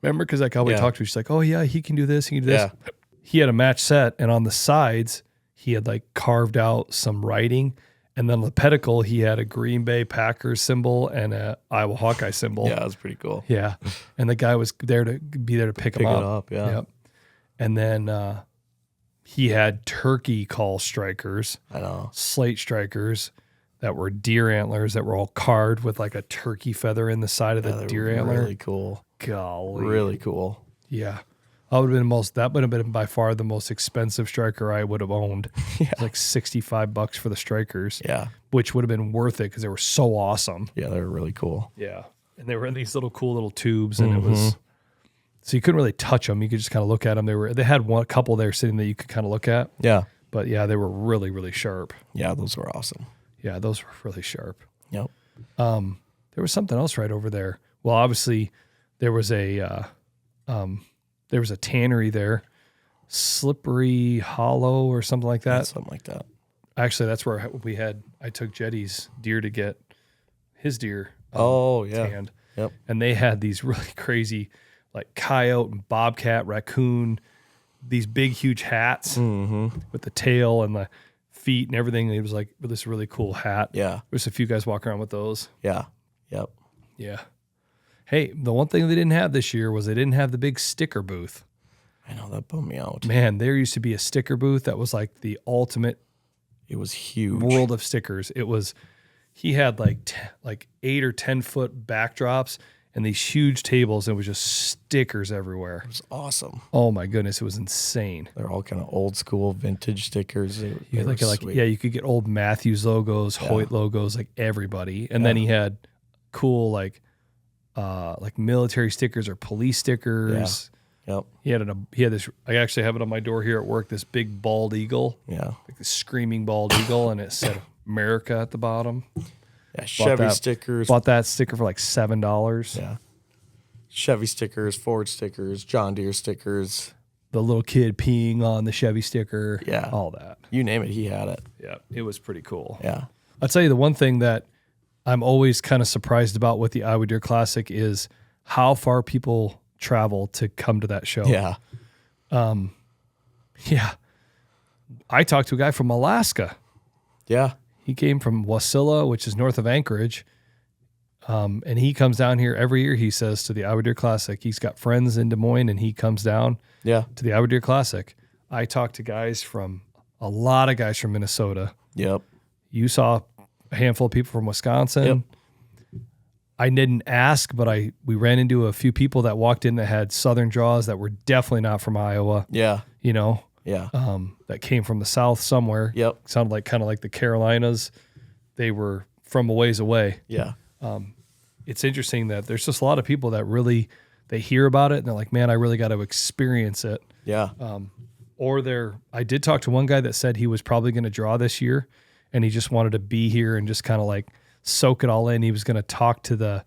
Remember? Because that cowboy Yeah. talked to me. She's like, oh, yeah, he can do this. He can do this. Yeah. He had a match set, and on the sides, he had like carved out some writing. And then on the pedicle, he had a Green Bay Packers symbol and a Iowa Hawkeye symbol. Yeah, that's pretty cool. Yeah. And the guy was there to pick him Pick up. it up, yeah. Yep. And then he had turkey call strikers, I know. slate strikers that were deer antlers that were all carved with like a turkey feather in the side of the They're deer antler. Really cool. Golly. Really cool. Yeah. That would have been by far the most expensive striker I would have owned. Yeah. It was like $65 for the strikers, Yeah. which would have been worth it because they were so awesome. Yeah, they're really cool. Yeah. And they were in these cool little tubes, and it was, so you couldn't really touch them. You could just kind of look at them. They had a couple there sitting that you could kind of look at, Yeah. but yeah, they were really, really sharp. Yeah, those were awesome. Yeah, those were really sharp. Yep. There was something else right over there. Well, obviously there was a tannery there, Slippery Hollow or something like that. Something like that. Actually, that's where I took Jetty's deer to get his deer tanned. Yep. And they had these really crazy like coyote and bobcat, raccoon, these big, huge hats with the tail and the feet and everything. It was like this really cool hat. Yeah. There's a few guys walking around with those. Yeah. Yep. Yeah. Hey, the one thing they didn't have this year was they didn't have the big sticker booth. I know, that bummed me out. Man, there used to be a sticker booth that was like the ultimate It was huge. world of stickers. He had like 8 or 10 foot backdrops and these huge tables. And it was just stickers everywhere. It was awesome. Oh my goodness, it was insane. They're all kind of old school vintage stickers. You could get old Matthews logos, Hoyt logos, like everybody. And then he had cool like military stickers or police stickers. Yep. He had this. I actually have it on my door here at work. This big bald eagle, Yeah. like this screaming bald eagle, and it said America at the bottom. Yeah. Chevy stickers. Bought that sticker for like $7. Yeah. Chevy stickers, Ford stickers, John Deere stickers. The little kid peeing on the Chevy sticker. Yeah. All that. You name it, he had it. Yeah, it was pretty cool. Yeah. I'll tell you the one thing that I'm always kind of surprised about with the Iowa Deer Classic is how far people travel to come to that show. Yeah. Yeah. I talked to a guy from Alaska. Yeah. He came from Wasilla, which is north of Anchorage. And he comes down here every year, he says, to the Iowa Deer Classic. He's got friends in Des Moines, and he comes down Yeah. to the Iowa Deer Classic. I talked to a lot of guys from Minnesota. Yep. You saw a handful of people from Wisconsin. Yep. I didn't ask, but we ran into a few people that walked in that had southern draws that were definitely not from Iowa. Yeah. Yeah. That came from the south somewhere. Yep. Sounded like kind of like the Carolinas. They were from a ways away. Yeah. It's interesting that there's just a lot of people that really they hear about it and they're like, man, I really got to experience it. Yeah. I did talk to one guy that said he was probably going to draw this year and he just wanted to be here and just kind of like soak it all in. He was going to talk to the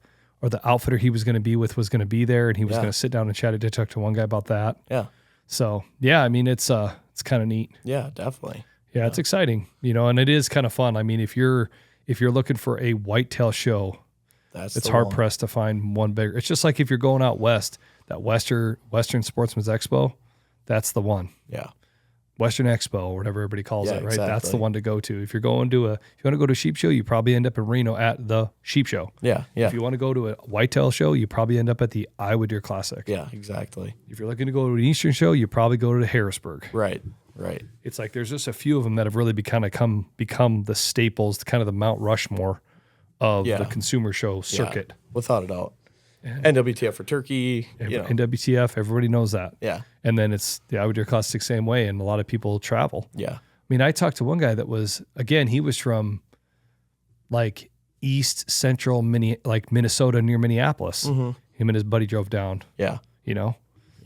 outfitter he was going to be with was going to be there and he was going to sit down and chat. I did talk to one guy about that. Yeah. So yeah, I mean, it's kind of neat. Yeah, definitely. Yeah, it's exciting, and it is kind of fun. I mean, if you're looking for a whitetail show, it's hard pressed to find one bigger. It's just like if you're going out west, that Western Sportsman's Expo, that's the one. Yeah. Western Expo or whatever everybody calls it, right? Exactly. That's the one to go to. If you want to go to a sheep show, you probably end up in Reno at the sheep show. Yeah. Yeah. If you want to go to a whitetail show, you probably end up at the Iowa Deer Classic. Yeah, exactly. If you're looking to go to an Eastern show, you probably go to Harrisburg. Right. It's like there's just a few of them that have really become the staples, kind of the Mount Rushmore of the consumer show circuit. Yeah, without a doubt. NWTF for turkey. NWTF, everybody knows that. Yeah. And then it's the Iowa Deer Classic same way, and a lot of people travel. Yeah. I mean, I talked to one guy that was, again, he was from like east central Minnesota near Minneapolis. Mm-hmm. Him and his buddy drove down. Yeah. Yep.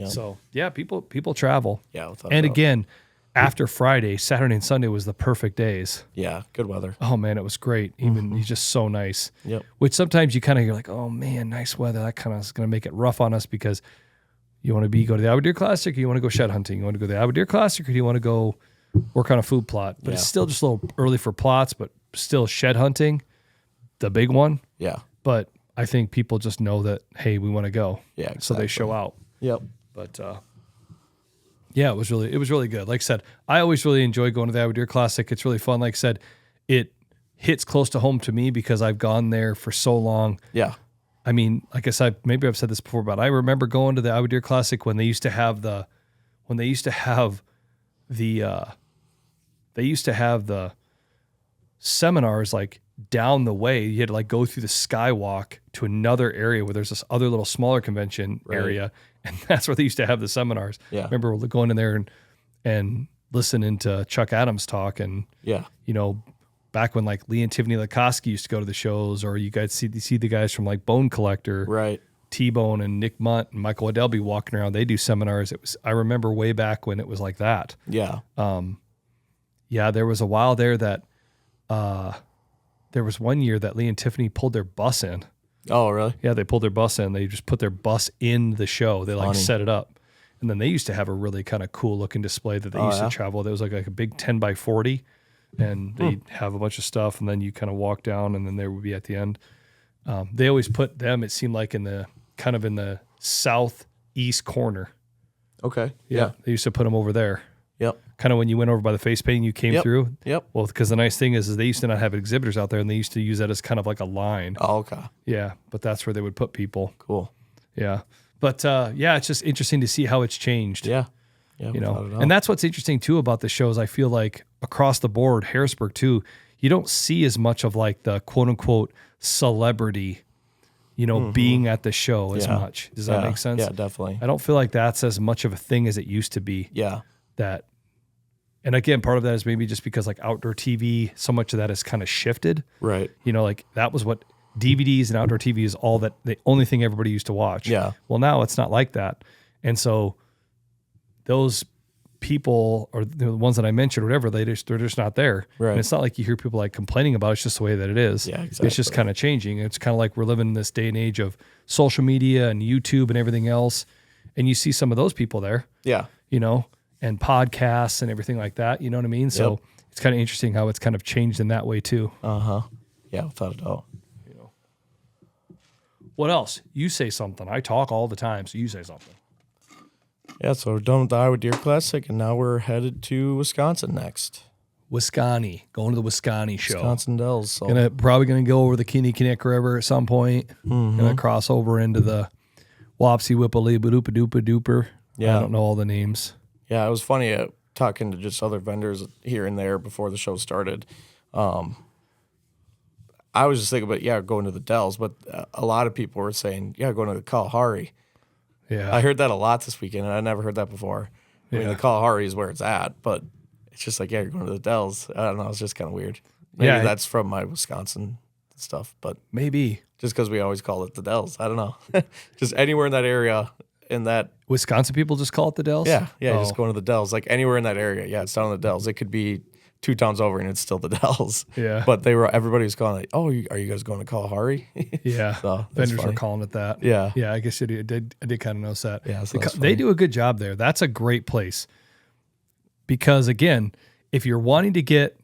So yeah, people travel. Yeah. Without a doubt. Again, after Friday, Saturday and Sunday was the perfect days. Yeah. Good weather. Oh man, it was great. He's just so nice. Yep. Which sometimes you're like, oh man, nice weather. That kind of is going to make it rough on us because you want to go to the Iowa Deer Classic or you want to go shed hunting. You want to go to the Iowa Deer Classic or do you want to go work on a food plot? But it's still just a little early for plots, but still shed hunting, the big one. Yeah. But I think people just know that, hey, we want to go. Yeah, So they show out. Yep. But yeah, it was really good. Like I said, I always really enjoy going to the Iowa Deer Classic. It's really fun. Like I said, it hits close to home to me because I've gone there for so long. Yeah. I mean, like I said, maybe I've said this before, but I remember going to the Iowa Deer Classic when they used to have the seminars like down the way. You had to like go through the skywalk to another area where there's this other little smaller convention area, and that's where they used to have the seminars. Yeah. I remember going in there and listening to Chuck Adams talk, and Yeah. back when like Lee and Tiffany Lakoski used to go to the shows, or you guys see the guys from like Bone Collector, Right. T-Bone and Nick Munt and Michael Waddell be walking around. They do seminars. I remember way back when it was like that. Yeah. Yeah, there was a while there that there was one year that Lee and Tiffany pulled their bus in. Oh, really? Yeah, they pulled their bus in. They just put their bus in the show. They like Funny. set it up. And then they used to have a really kind of cool looking display that they used to travel. There was like a big 10 by 40, and they'd have a bunch of stuff, and then you kind of walk down, and then there would be at the end. They always put them, it seemed like, in the southeast corner. Okay. Yeah. They used to put them over there. Yep. Kind of when you went over by the face painting, you came Yep. through. Yep. Well, because the nice thing is they used to not have exhibitors out there, and they used to use that as kind of like a line. Oh, okay. Yeah, but that's where they would put people. Cool. Yeah. But yeah, it's just interesting to see how it's changed. Yeah. Yeah. And that's what's interesting too about the shows. I feel like across the board, Harrisburg too, you don't see as much of like the quote unquote celebrity, being at the show as much. Does that make sense? Yeah, definitely. I don't feel like that's as much of a thing as it used to be. Yeah. And again, part of that is maybe just because like outdoor TV, so much of that has kind of shifted. Right. Like that was what DVDs and outdoor TV is the only thing everybody used to watch. Yeah. Well, now it's not like that. And so those people, or the ones that I mentioned or whatever, they're just not there. Right. And it's not like you hear people like complaining about it. It's just the way that it is. Yeah, exactly. It's just kind of changing. It's kind of like we're living in this day and age of social media and YouTube and everything else. And you see some of those people there. Yeah. And podcasts and everything like that. You know what I mean? So it's kind of interesting how it's kind of changed in that way too. Uh-huh. Yeah, without a doubt. What else? You say something. I talk all the time, so you say something. Yeah, so we're done with the Iowa Deer Classic, and now we're headed to Wisconsin next. Wisconsin, going to the Wisconsin show. Wisconsin Dells. So. Probably gonna go over the Kinnickinnick River at some point. Gonna cross over into the Wapsie Whippalee Badoopa Doopa Dooper. Yeah. I don't know all the names. Yeah, it was funny talking to just other vendors here and there before the show started. I was just thinking about, going to the Dells, but a lot of people were saying, going to the Kalahari. Yeah. I heard that a lot this weekend, and I never heard that before. I mean, the Kalahari is where it's at, but it's just like, you're going to the Dells. I don't know. It's just kind of weird. Maybe that's from my Wisconsin stuff, but maybe just because we always call it the Dells. I don't know. Just anywhere in that area, in that. Wisconsin people just call it the Dells? Yeah, just going to the Dells. Like anywhere in that area, it's down in the Dells. It could be 2 towns over and it's still the Dells. Yeah. But everybody was calling it, are you guys going to Kalahari? Yeah. So, vendors were calling it that. Yeah. Yeah, I guess I did kind of notice that. Yeah, so they do a good job there. That's a great place. Because again, if you're wanting to get,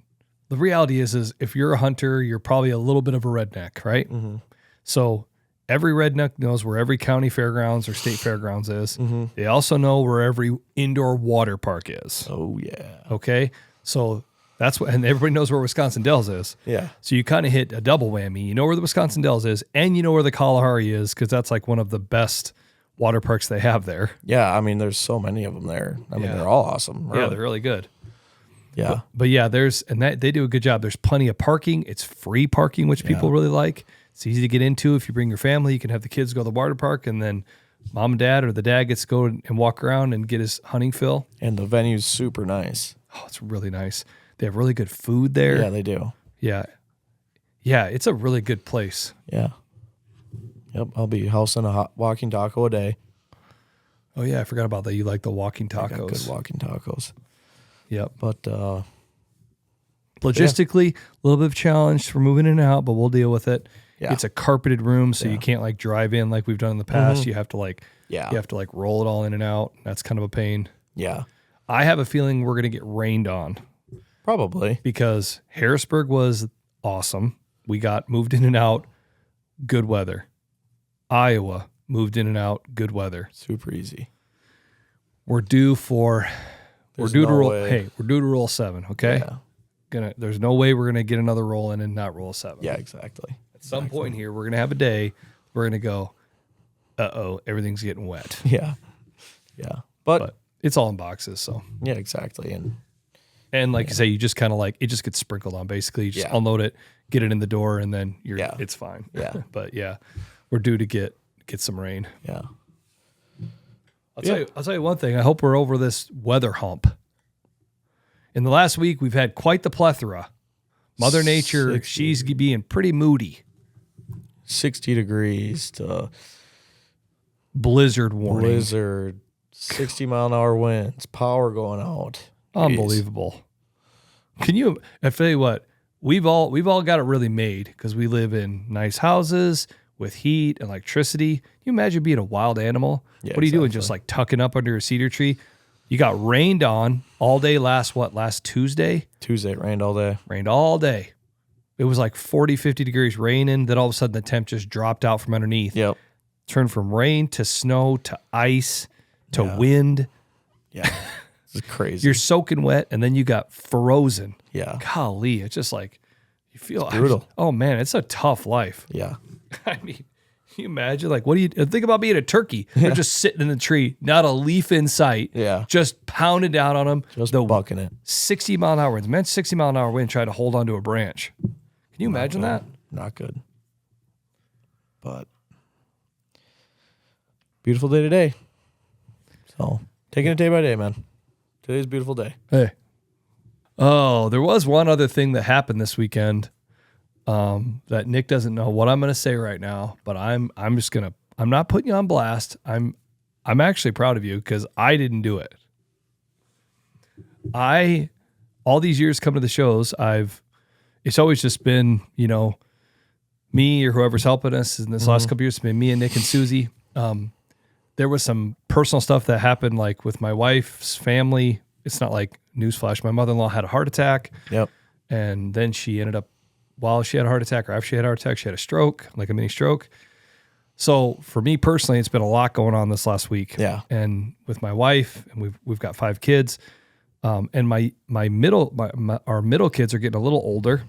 the reality is if you're a hunter, you're probably a little bit of a redneck, right? Mm-hmm. So every redneck knows where every county fairgrounds or state fairgrounds is. Mm-hmm. They also know where every indoor water park is. Oh, yeah. Okay. So that's what, and everybody knows where Wisconsin Dells is. Yeah. So you kind of hit a double whammy. You know where the Wisconsin Dells is, and you know where the Kalahari is, because that's like one of the best water parks they have there. Yeah. I mean, there's so many of them there. I mean, they're all awesome. Really. Yeah, they're really good. Yeah. But yeah, they do a good job. There's plenty of parking. It's free parking, which people really like. It's easy to get into. If you bring your family, you can have the kids go to the water park, and then mom and dad or the dad gets to go and walk around and get his hunting fill. And the venue's super nice. Oh, it's really nice. They have really good food there. Yeah, they do. Yeah. Yeah, it's a really good place. Yeah. Yep, I'll be housing a walking taco a day. Oh, yeah, I forgot about that. You like the walking tacos. I got good walking tacos. Yep. But logistically, a little bit of challenge for moving in and out, but we'll deal with it. Yeah. It's a carpeted room, so you can't like drive in like we've done in the past. You have to you have to roll it all in and out. That's kind of a pain. Yeah. I have a feeling we're going to get rained on. Probably. Because Harrisburg was awesome. We got moved in and out, good weather. Iowa, moved in and out, good weather. Super easy. We're due for There's we're due no to roll way. hey, we're due to roll 7, okay? Yeah. There's no way we're gonna get another roll in and not roll 7. Yeah, exactly. At some point here, we're gonna have a day, we're gonna go, everything's getting wet. Yeah. Yeah. But it's all in boxes, so yeah, exactly. and like you say, you just kind of like it just gets sprinkled on. Basically, you just unload it, get it in the door, and then it's fine. Yeah. But yeah, we're due to get some rain. Yeah. I'll tell you one thing. I hope we're over this weather hump. In the last week, we've had quite the plethora. Mother Nature, 60. she's being pretty moody. 60 degrees to Blizzard warning. blizzard, 60-mile-an-hour winds, power going out. Unbelievable. I tell you what, we've all got it really made because we live in nice houses with heat and electricity. Can you imagine being a wild animal? Yeah, what are you doing? exactly. Just like tucking up under a cedar tree? You got rained on all day last Tuesday? Tuesday, it rained all day. Rained all day. It was like 40, 50 degrees raining. Then all of a sudden the temp just dropped out from underneath. Yep. Turned from rain to snow to ice to wind. Yeah. It's crazy. You're soaking wet and then you got frozen. Yeah. Golly, it's just like you feel brutal. Oh man, it's a tough life. Yeah. I mean, can you imagine? Like, what do you think about being a turkey? They're just sitting in the tree, not a leaf in sight. Yeah. Just pounding down on them. Just the bucking it. 60-mile-an-hour winds. Man, 60-mile-an-hour wind trying to hold onto a branch. Can you imagine that? Not good. But beautiful day today. So taking it day by day, man. Today's a beautiful day. Hey. Oh, there was one other thing that happened this weekend that Nick doesn't know what I'm going to say right now, but I'm not putting you on blast. I'm actually proud of you because I didn't do it. All these years coming to the shows, it's always just been, me or whoever's helping us. In this last couple years, it's been me and Nick and Susie. There was some personal stuff that happened, like with my wife's family. It's not like newsflash. My mother-in-law had a heart attack. Yep. And then she ended up, while she had a heart attack or after she had a heart attack, she had a stroke, like a mini stroke. So for me personally, it's been a lot going on this last week. Yeah. And with my wife, and we've got 5 kids. And our middle kids are getting a little older.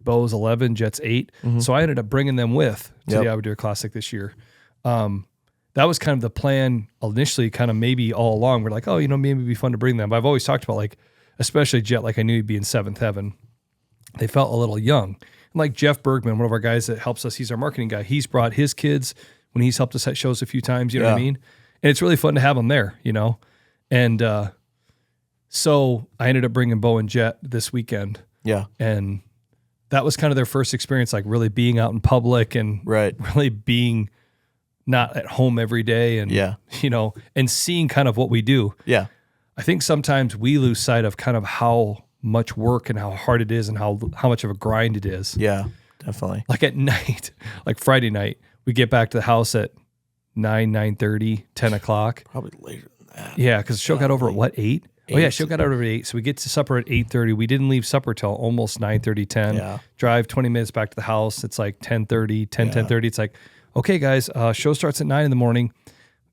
Bo's 11, Jet's 8. So I ended up bringing them with to the Iowa Deer Classic this year. That was kind of the plan initially, kind of maybe all along. We're like, maybe it'd be fun to bring them. But I've always talked about, like, especially Jet, like I knew he'd be in 7th heaven. They felt a little young. And like Jeff Bergman, one of our guys that helps us, he's our marketing guy. He's brought his kids when he's helped us at shows a few times, you know what I mean? And it's really fun to have them there, And so I ended up bringing Bo and Jet this weekend. Yeah. And that was kind of their first experience, like really being out in public and really being not at home every day and, and seeing kind of what we do. Yeah. I think sometimes we lose sight of kind of how much work and how hard it is and how much of a grind it is. Yeah, definitely. Like at night, like Friday night, we get back to the house at 9:30, 10 o'clock. Probably later than that. Yeah, because the show got over at what, 8? Oh yeah, show got over at 8. So we get to supper at 8:30. We didn't leave supper till almost 9:30, 10. Yeah. Drive 20 minutes back to the house. It's like 10:30, 10:30. It's like, okay, guys, show starts at 9 in the morning.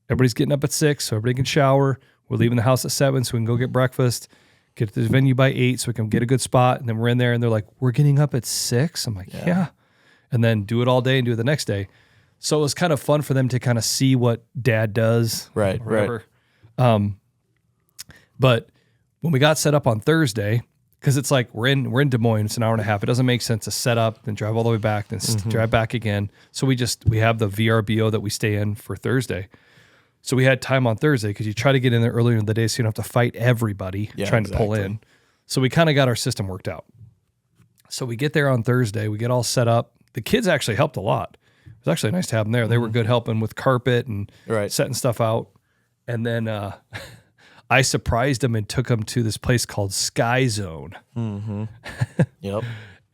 Everybody's getting up at 6, so everybody can shower. We're leaving the house at 7 so we can go get breakfast, get to the venue by 8 so we can get a good spot. And then we're in there and they're like, we're getting up at 6. I'm like, yeah. And then do it all day and do it the next day. So it was kind of fun for them to kind of see what dad does. Right. But when we got set up on Thursday, because it's like we're in Des Moines, it's an hour and a half. It doesn't make sense to set up, then drive all the way back, then drive back again. So we have the VRBO that we stay in for Thursday. So we had time on Thursday because you try to get in there earlier in the day so you don't have to fight everybody trying to pull in. So we kind of got our system worked out. So we get there on Thursday. We get all set up. The kids actually helped a lot. It was actually nice to have them there. They were good helping with carpet and setting stuff out. And then I surprised them and took them to this place called Sky Zone. Yep.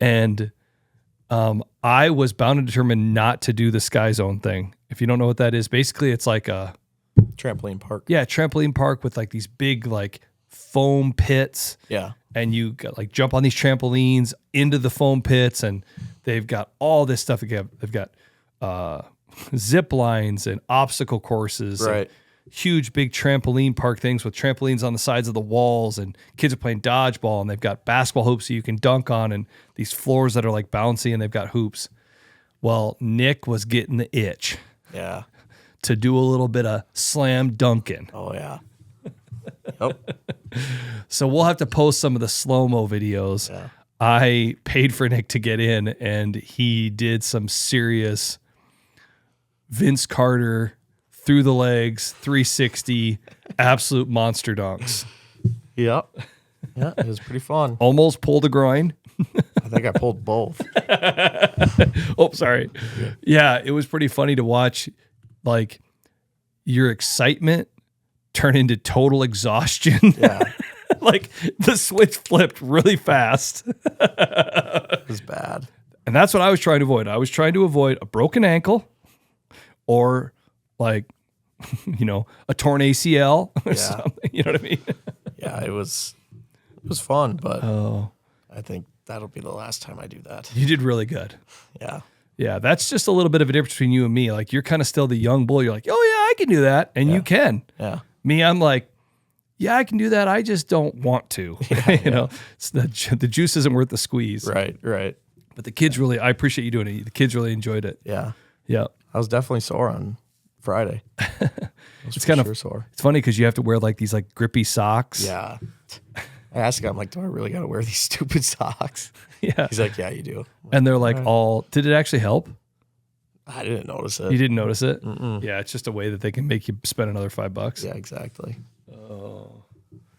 And I was bound and determined not to do the Sky Zone thing. If you don't know what that is, basically it's like a trampoline park. Yeah, trampoline park with like these big like foam pits. Yeah. And you got, like jump on these trampolines into the foam pits, and they've got all this stuff. They've got zip lines and obstacle courses. Right. Huge, big trampoline park things with trampolines on the sides of the walls, and kids are playing dodgeball, and they've got basketball hoops that you can dunk on, and these floors that are like bouncy, and they've got hoops. Well, Nick was getting the itch Yeah. to do a little bit of slam dunking. Oh, yeah. Yep. So we'll have to post some of the slow-mo videos. Yeah. I paid for Nick to get in, and he did some serious Vince Carter through the legs, 360, absolute monster dunks. Yep. Yeah, it was pretty fun. Almost pulled a groin. I think I pulled both. Oh, sorry. Yeah, it was pretty funny to watch, like, your excitement turn into total exhaustion. Yeah. Like, the switch flipped really fast. It was bad. And that's what I was trying to avoid. I was trying to avoid a broken ankle or, like, a torn ACL or something. You know what I mean? Yeah, it was fun, but I think that'll be the last time I do that. You did really good. Yeah. Yeah, that's just a little bit of a difference between you and me. Like, you're kind of still the young bull. You're like, oh, yeah, I can do that. And you can. Yeah. Me, I'm like, yeah, I can do that. I just don't want to. It's the juice isn't worth the squeeze. Right. But the kids really, I appreciate you doing it. The kids really enjoyed it. Yeah. Yeah. I was definitely sore on Friday. It's kind of sore. It's funny because you have to wear like these like grippy socks. Yeah. I asked him, I'm like, do I really got to wear these stupid socks? Yeah. He's like, yeah, you do. And they're like did it actually help? I didn't notice it. You didn't notice it? Mm-mm. Yeah, it's just a way that they can make you spend another $5. Yeah, exactly. Oh.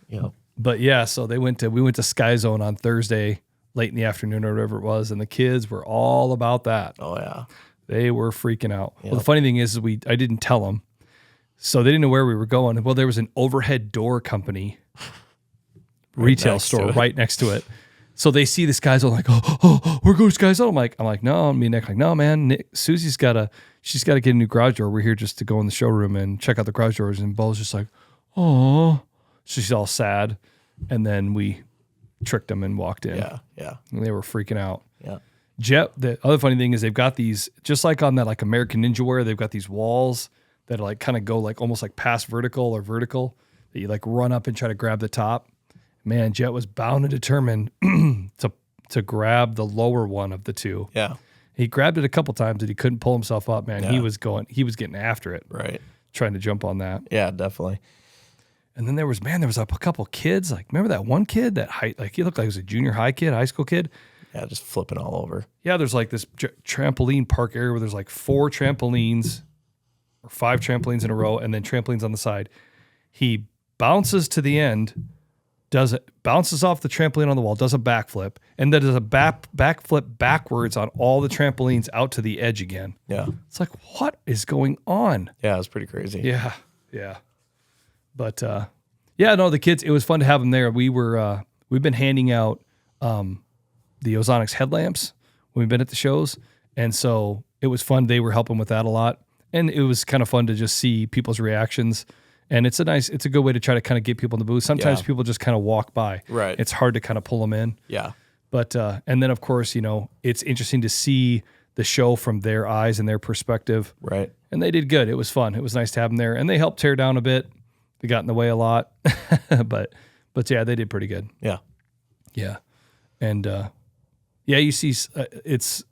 Yeah. But yeah, so we went to Sky Zone on Thursday, late in the afternoon or whatever it was, and the kids were all about that. Oh, yeah. They were freaking out. Yep. Well, the funny thing is I didn't tell them. So they didn't know where we were going. Well, there was an overhead door company retail store right next to it. So they see the Sky Zone like, oh, we're going to Sky Zone. I'm like, no. Me and Nick like, no, man. Susie's got to get a new garage door. We're here just to go in the showroom and check out the garage doors. And Bo's just like, oh. She's all sad. And then we tricked them and walked in. Yeah. And they were freaking out. Yeah. Jet. The other funny thing is they've got these, just like on that like American Ninja Wear, they've got these walls that like kind of go like almost like past vertical or vertical that you like run up and try to grab the top. Man, Jet was bound and determined to grab the lower one of the two. Yeah. He grabbed it a couple times and he couldn't pull himself up, man. Yeah. He was getting after it. Right. Trying to jump on that. Yeah, definitely. And then there was a couple kids. Like, remember that one kid that he looked like he was a junior high kid, high school kid? Yeah, just flipping all over. Yeah, there's like this trampoline park area where there's like 4 trampolines or 5 trampolines in a row and then trampolines on the side. He bounces to the end, bounces off the trampoline on the wall, does a backflip, and then does a backflip backwards on all the trampolines out to the edge again. Yeah. It's like, what is going on? Yeah, it was pretty crazy. Yeah. But the kids, it was fun to have them there. We've been handing out the Ozonics headlamps when we've been at the shows. And so it was fun. They were helping with that a lot. And it was kind of fun to just see people's reactions. And it's a good way to try to kind of get people in the booth. Sometimes people just kind of walk by. Right. It's hard to kind of pull them in. Yeah. But, and then of course, it's interesting to see the show from their eyes and their perspective. Right. And they did good. It was fun. It was nice to have them there. And they helped tear down a bit. They got in the way a lot. but yeah, they did pretty good. Yeah. Yeah. And, you see, it's,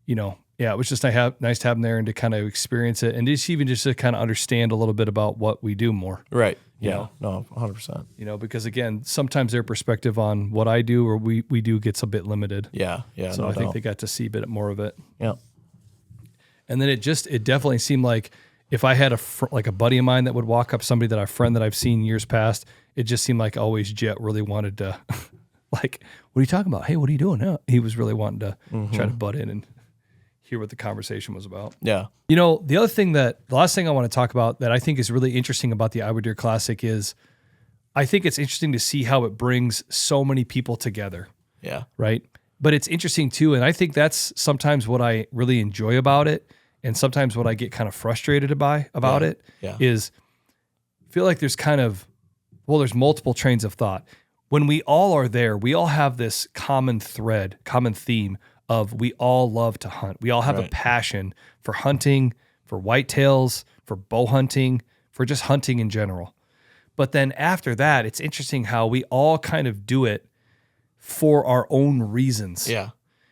it was just nice to have them there and to kind of experience it and just to kind of understand a little bit about what we do more. Right. You Yeah. know? No, 100%. Because again, sometimes their perspective on what I do or we do gets a bit limited. Yeah. Yeah. So I think they got to see a bit more of it. Yeah. And then it definitely seemed like if I had a buddy of mine that would walk up, somebody a friend that I've seen years past, it just seemed like always Jet really wanted to like, what are you talking about? Hey, what are you doing? No, he was really wanting to try to butt in and hear what the conversation was about. Yeah. The last thing I want to talk about that I think is really interesting about the Iowa Deer Classic is I think it's interesting to see how it brings so many people together. Yeah. Right. But it's interesting too. And I think that's sometimes what I really enjoy about it. And sometimes what I get kind of frustrated about it is I feel like there's there's multiple trains of thought. When we all are there, we all have this common theme of we all love to hunt. We all have a passion for hunting, for whitetails, for bow hunting, for just hunting in general. But then after that, it's interesting how we all kind of do it for our own reasons. Yeah.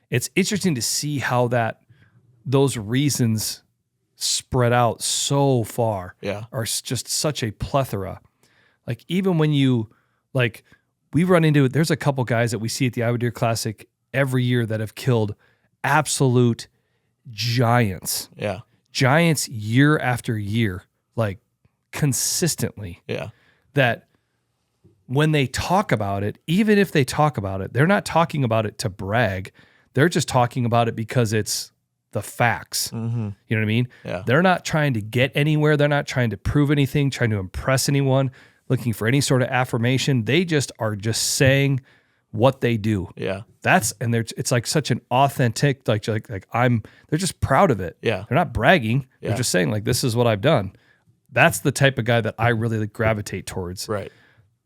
It's interesting to see how those reasons spread out so far. Yeah. Are just such a plethora. Like even when we run into it, there's a couple guys that we see at the Iowa Deer Classic every year that have killed absolute giants. Yeah. Giants year after year, like consistently. Yeah. That when they talk about it, even if they talk about it, they're not talking about it to brag. They're just talking about it because it's the facts. Mm-hmm. You know what I mean? Yeah. They're not trying to get anywhere. They're not trying to prove anything, trying to impress anyone, looking for any sort of affirmation. They just are just saying what they do. Yeah. It's like such an authentic, they're just proud of it. Yeah. They're not bragging. Yeah. They're just saying like, this is what I've done. That's the type of guy that I really gravitate towards. Right.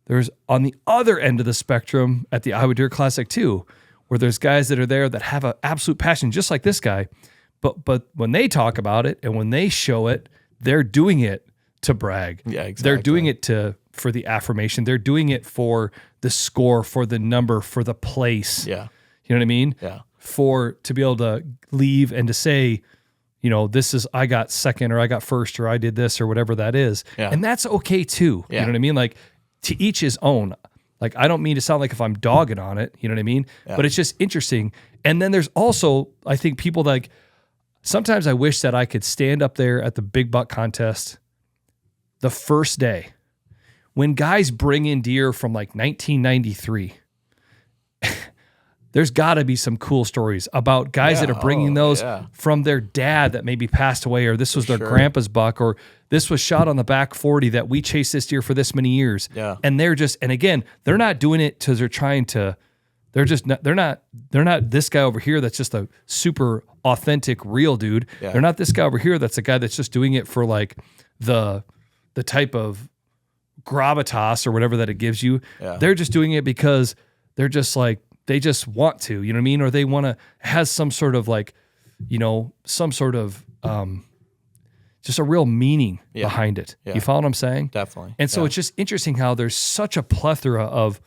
There's on the other end of the spectrum at the Iowa Deer Classic too, where there's guys that are there that have an absolute passion, just like this guy. But when they talk about it and when they show it, they're doing it to brag. Yeah, exactly. They're doing it for the affirmation. They're doing it for the score, for the number, for the place. Yeah. You know what I mean? Yeah. To be able to leave and to say, this is, I got second or I got first or I did this or whatever that is. Yeah. And that's okay too. Yeah. You know what I mean? Like to each his own. Like, I don't mean to sound like if I'm dogging on it, you know what I mean? Yeah. But it's just interesting. And then there's also, I think people like, sometimes I wish that I could stand up there at the big buck contest the first day when guys bring in deer from like 1993. There's got to be some cool stories about guys that are bringing those from their dad that maybe passed away, or this was their grandpa's buck, or this was shot on the back 40 that we chased this deer for this many years. Yeah. And again, they're not doing it because they're not this guy over here that's just a super authentic, real dude. Yeah. They're not this guy over here that's a guy that's just doing it for like the type of gravitas or whatever that it gives you. Yeah. They're just doing it because they're just like, they just want to, you know what I mean? Or they want to, has some sort of like, some sort of just a real meaning behind it. Yeah. You follow what I'm saying? Definitely. And so it's just interesting how there's such a plethora of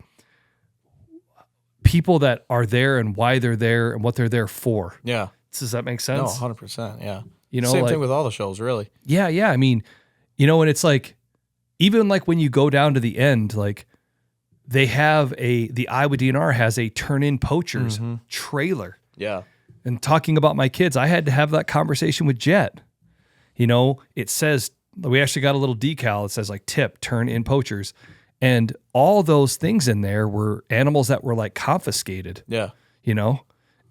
people that are there and why they're there and what they're there for. Yeah. Does that make No, sense? 100%. Yeah. Same thing with all the shows, really. Yeah. Yeah. I mean, and it's like, even like when you go down to the end, like they have the Iowa DNR has a turn-in poachers trailer. Yeah. And talking about my kids, I had to have that conversation with Jet. It says, we actually got a little decal that says like tip, turn in poachers. And all those things in there were animals that were like confiscated. Yeah.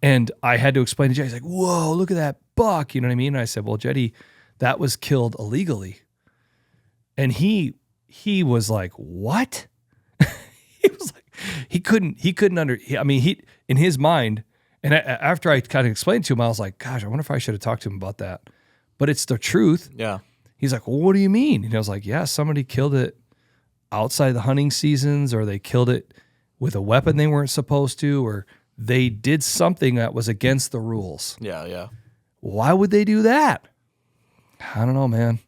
And I had to explain to Jet, he's like, whoa, look at that buck. You know what I mean? And I said, well, Jetty, that was killed illegally. And he was like, what? He was like, he couldn't in his mind. And after I kind of explained to him, I was like, gosh, I wonder if I should have talked to him about that. But it's the truth. Yeah. He's like, well, what do you mean? And I was like, yeah, somebody killed it outside the hunting seasons, or they killed it with a weapon they weren't supposed to, or they did something that was against the rules. Yeah. Yeah. Why would they do that? I don't know, man.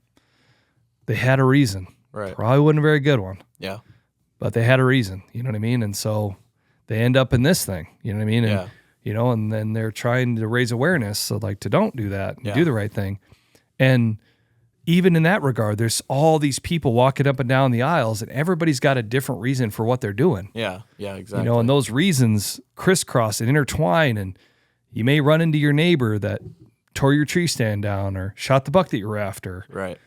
They had a reason. Right. Probably wasn't a very good one. Yeah. But they had a reason, you know what I mean? And so they end up in this thing, you know what I mean? And, Yeah. And then they're trying to raise awareness. So like to don't do that, and Yeah. do the right thing. And even in that regard, there's all these people walking up and down the aisles, and everybody's got a different reason for what they're doing. Yeah. Yeah. Exactly. And those reasons crisscross and intertwine, and you may run into your neighbor that tore your tree stand down or shot the buck that you were after. Right.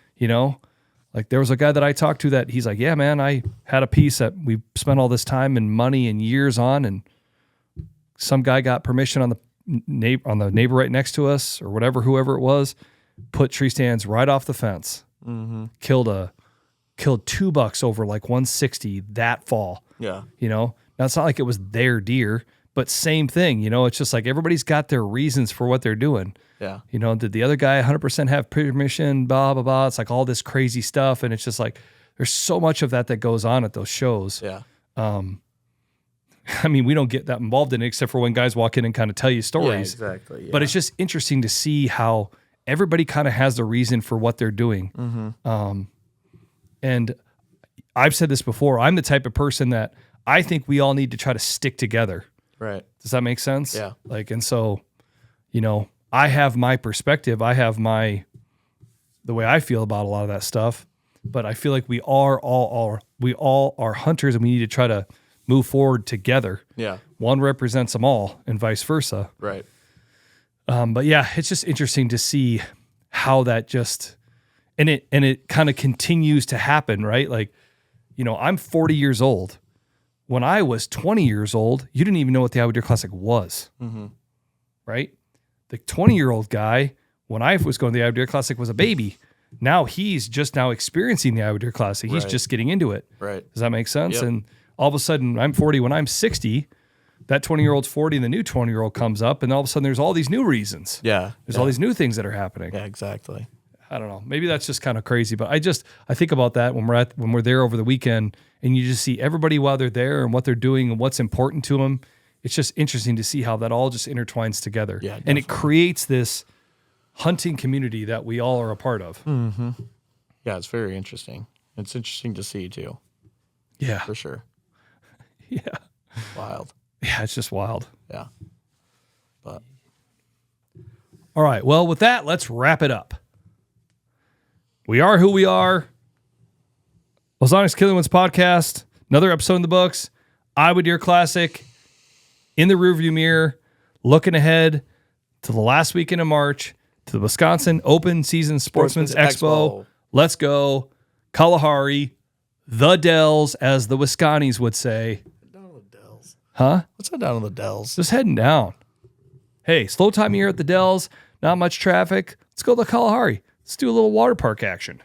Like there was a guy that I talked to that he's like, yeah, man, I had a piece that we spent all this time and money and years on, and some guy got permission on the neighbor right next to us or whoever it was, put tree stands right off the fence, killed 2 bucks over like 160 that fall. Yeah. Now it's not like it was their deer, but same thing, it's just like everybody's got their reasons for what they're doing. Yeah. Did the other guy 100% have permission, blah, blah, blah. It's like all this crazy stuff. And it's just like, there's so much of that goes on at those shows. Yeah. We don't get that involved in it except for when guys walk in and kind of tell you stories. Yeah, exactly. Yeah. But it's just interesting to see how everybody kind of has the reason for what they're doing. And I've said this before, I'm the type of person that I think we all need to try to stick together. Right. Does that make sense? Yeah. Like, and so, you know, I have my perspective. I have the way I feel about a lot of that stuff, but I feel like we all are hunters, and we need to try to move forward together. Yeah. One represents them all and vice versa. Right. But yeah, it's just interesting to see how that and it kind of continues to happen, right? Like, you know, I'm 40 years old. When I was 20 years old, you didn't even know what the Iowa Deer Classic was, right? The 20-year-old guy, when I was going to the Iowa Deer Classic, was a baby. Now he's just now experiencing the Iowa Deer Classic. He's just getting into it. Right. Does that make sense? Yep. And all of a sudden, I'm 40. When I'm 60, that 20-year-old's 40 and the new 20-year-old comes up, and all of a sudden there's all these new reasons. Yeah. There's all these new things that are happening. Yeah, exactly. I don't know. Maybe that's just kind of crazy, but I think about that when we're there over the weekend, and you just see everybody while they're there and what they're doing and what's important to them. It's just interesting to see how that all just intertwines together. Yeah, and it creates this hunting community that we all are a part of. Mm-hmm. Yeah, it's very interesting. It's interesting to see too. Yeah. For sure. Yeah. Wild. Yeah, it's just wild. Yeah. But all right. Well, with that, let's wrap it up. We are who we are. Ozonics Killerwinds podcast. Another episode in the books. Iowa Deer Classic in the rearview mirror. Looking ahead to the last weekend of March to the Wisconsin Open Season Sportsman's Expo. Let's go. Kalahari. The Dells, as the Wisconnies would say. down to the Dells. Huh? What's that down to the Dells? Just heading down. Hey, slow time here at the Dells. Not much traffic. Let's go to the Kalahari. Let's do a little water park action.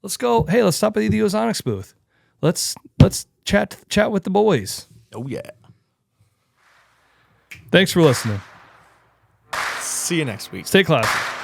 Let's go. Hey, let's stop at the Ozonics booth. Let's chat with the boys. Oh yeah. Thanks for listening. See you next week. Stay classy.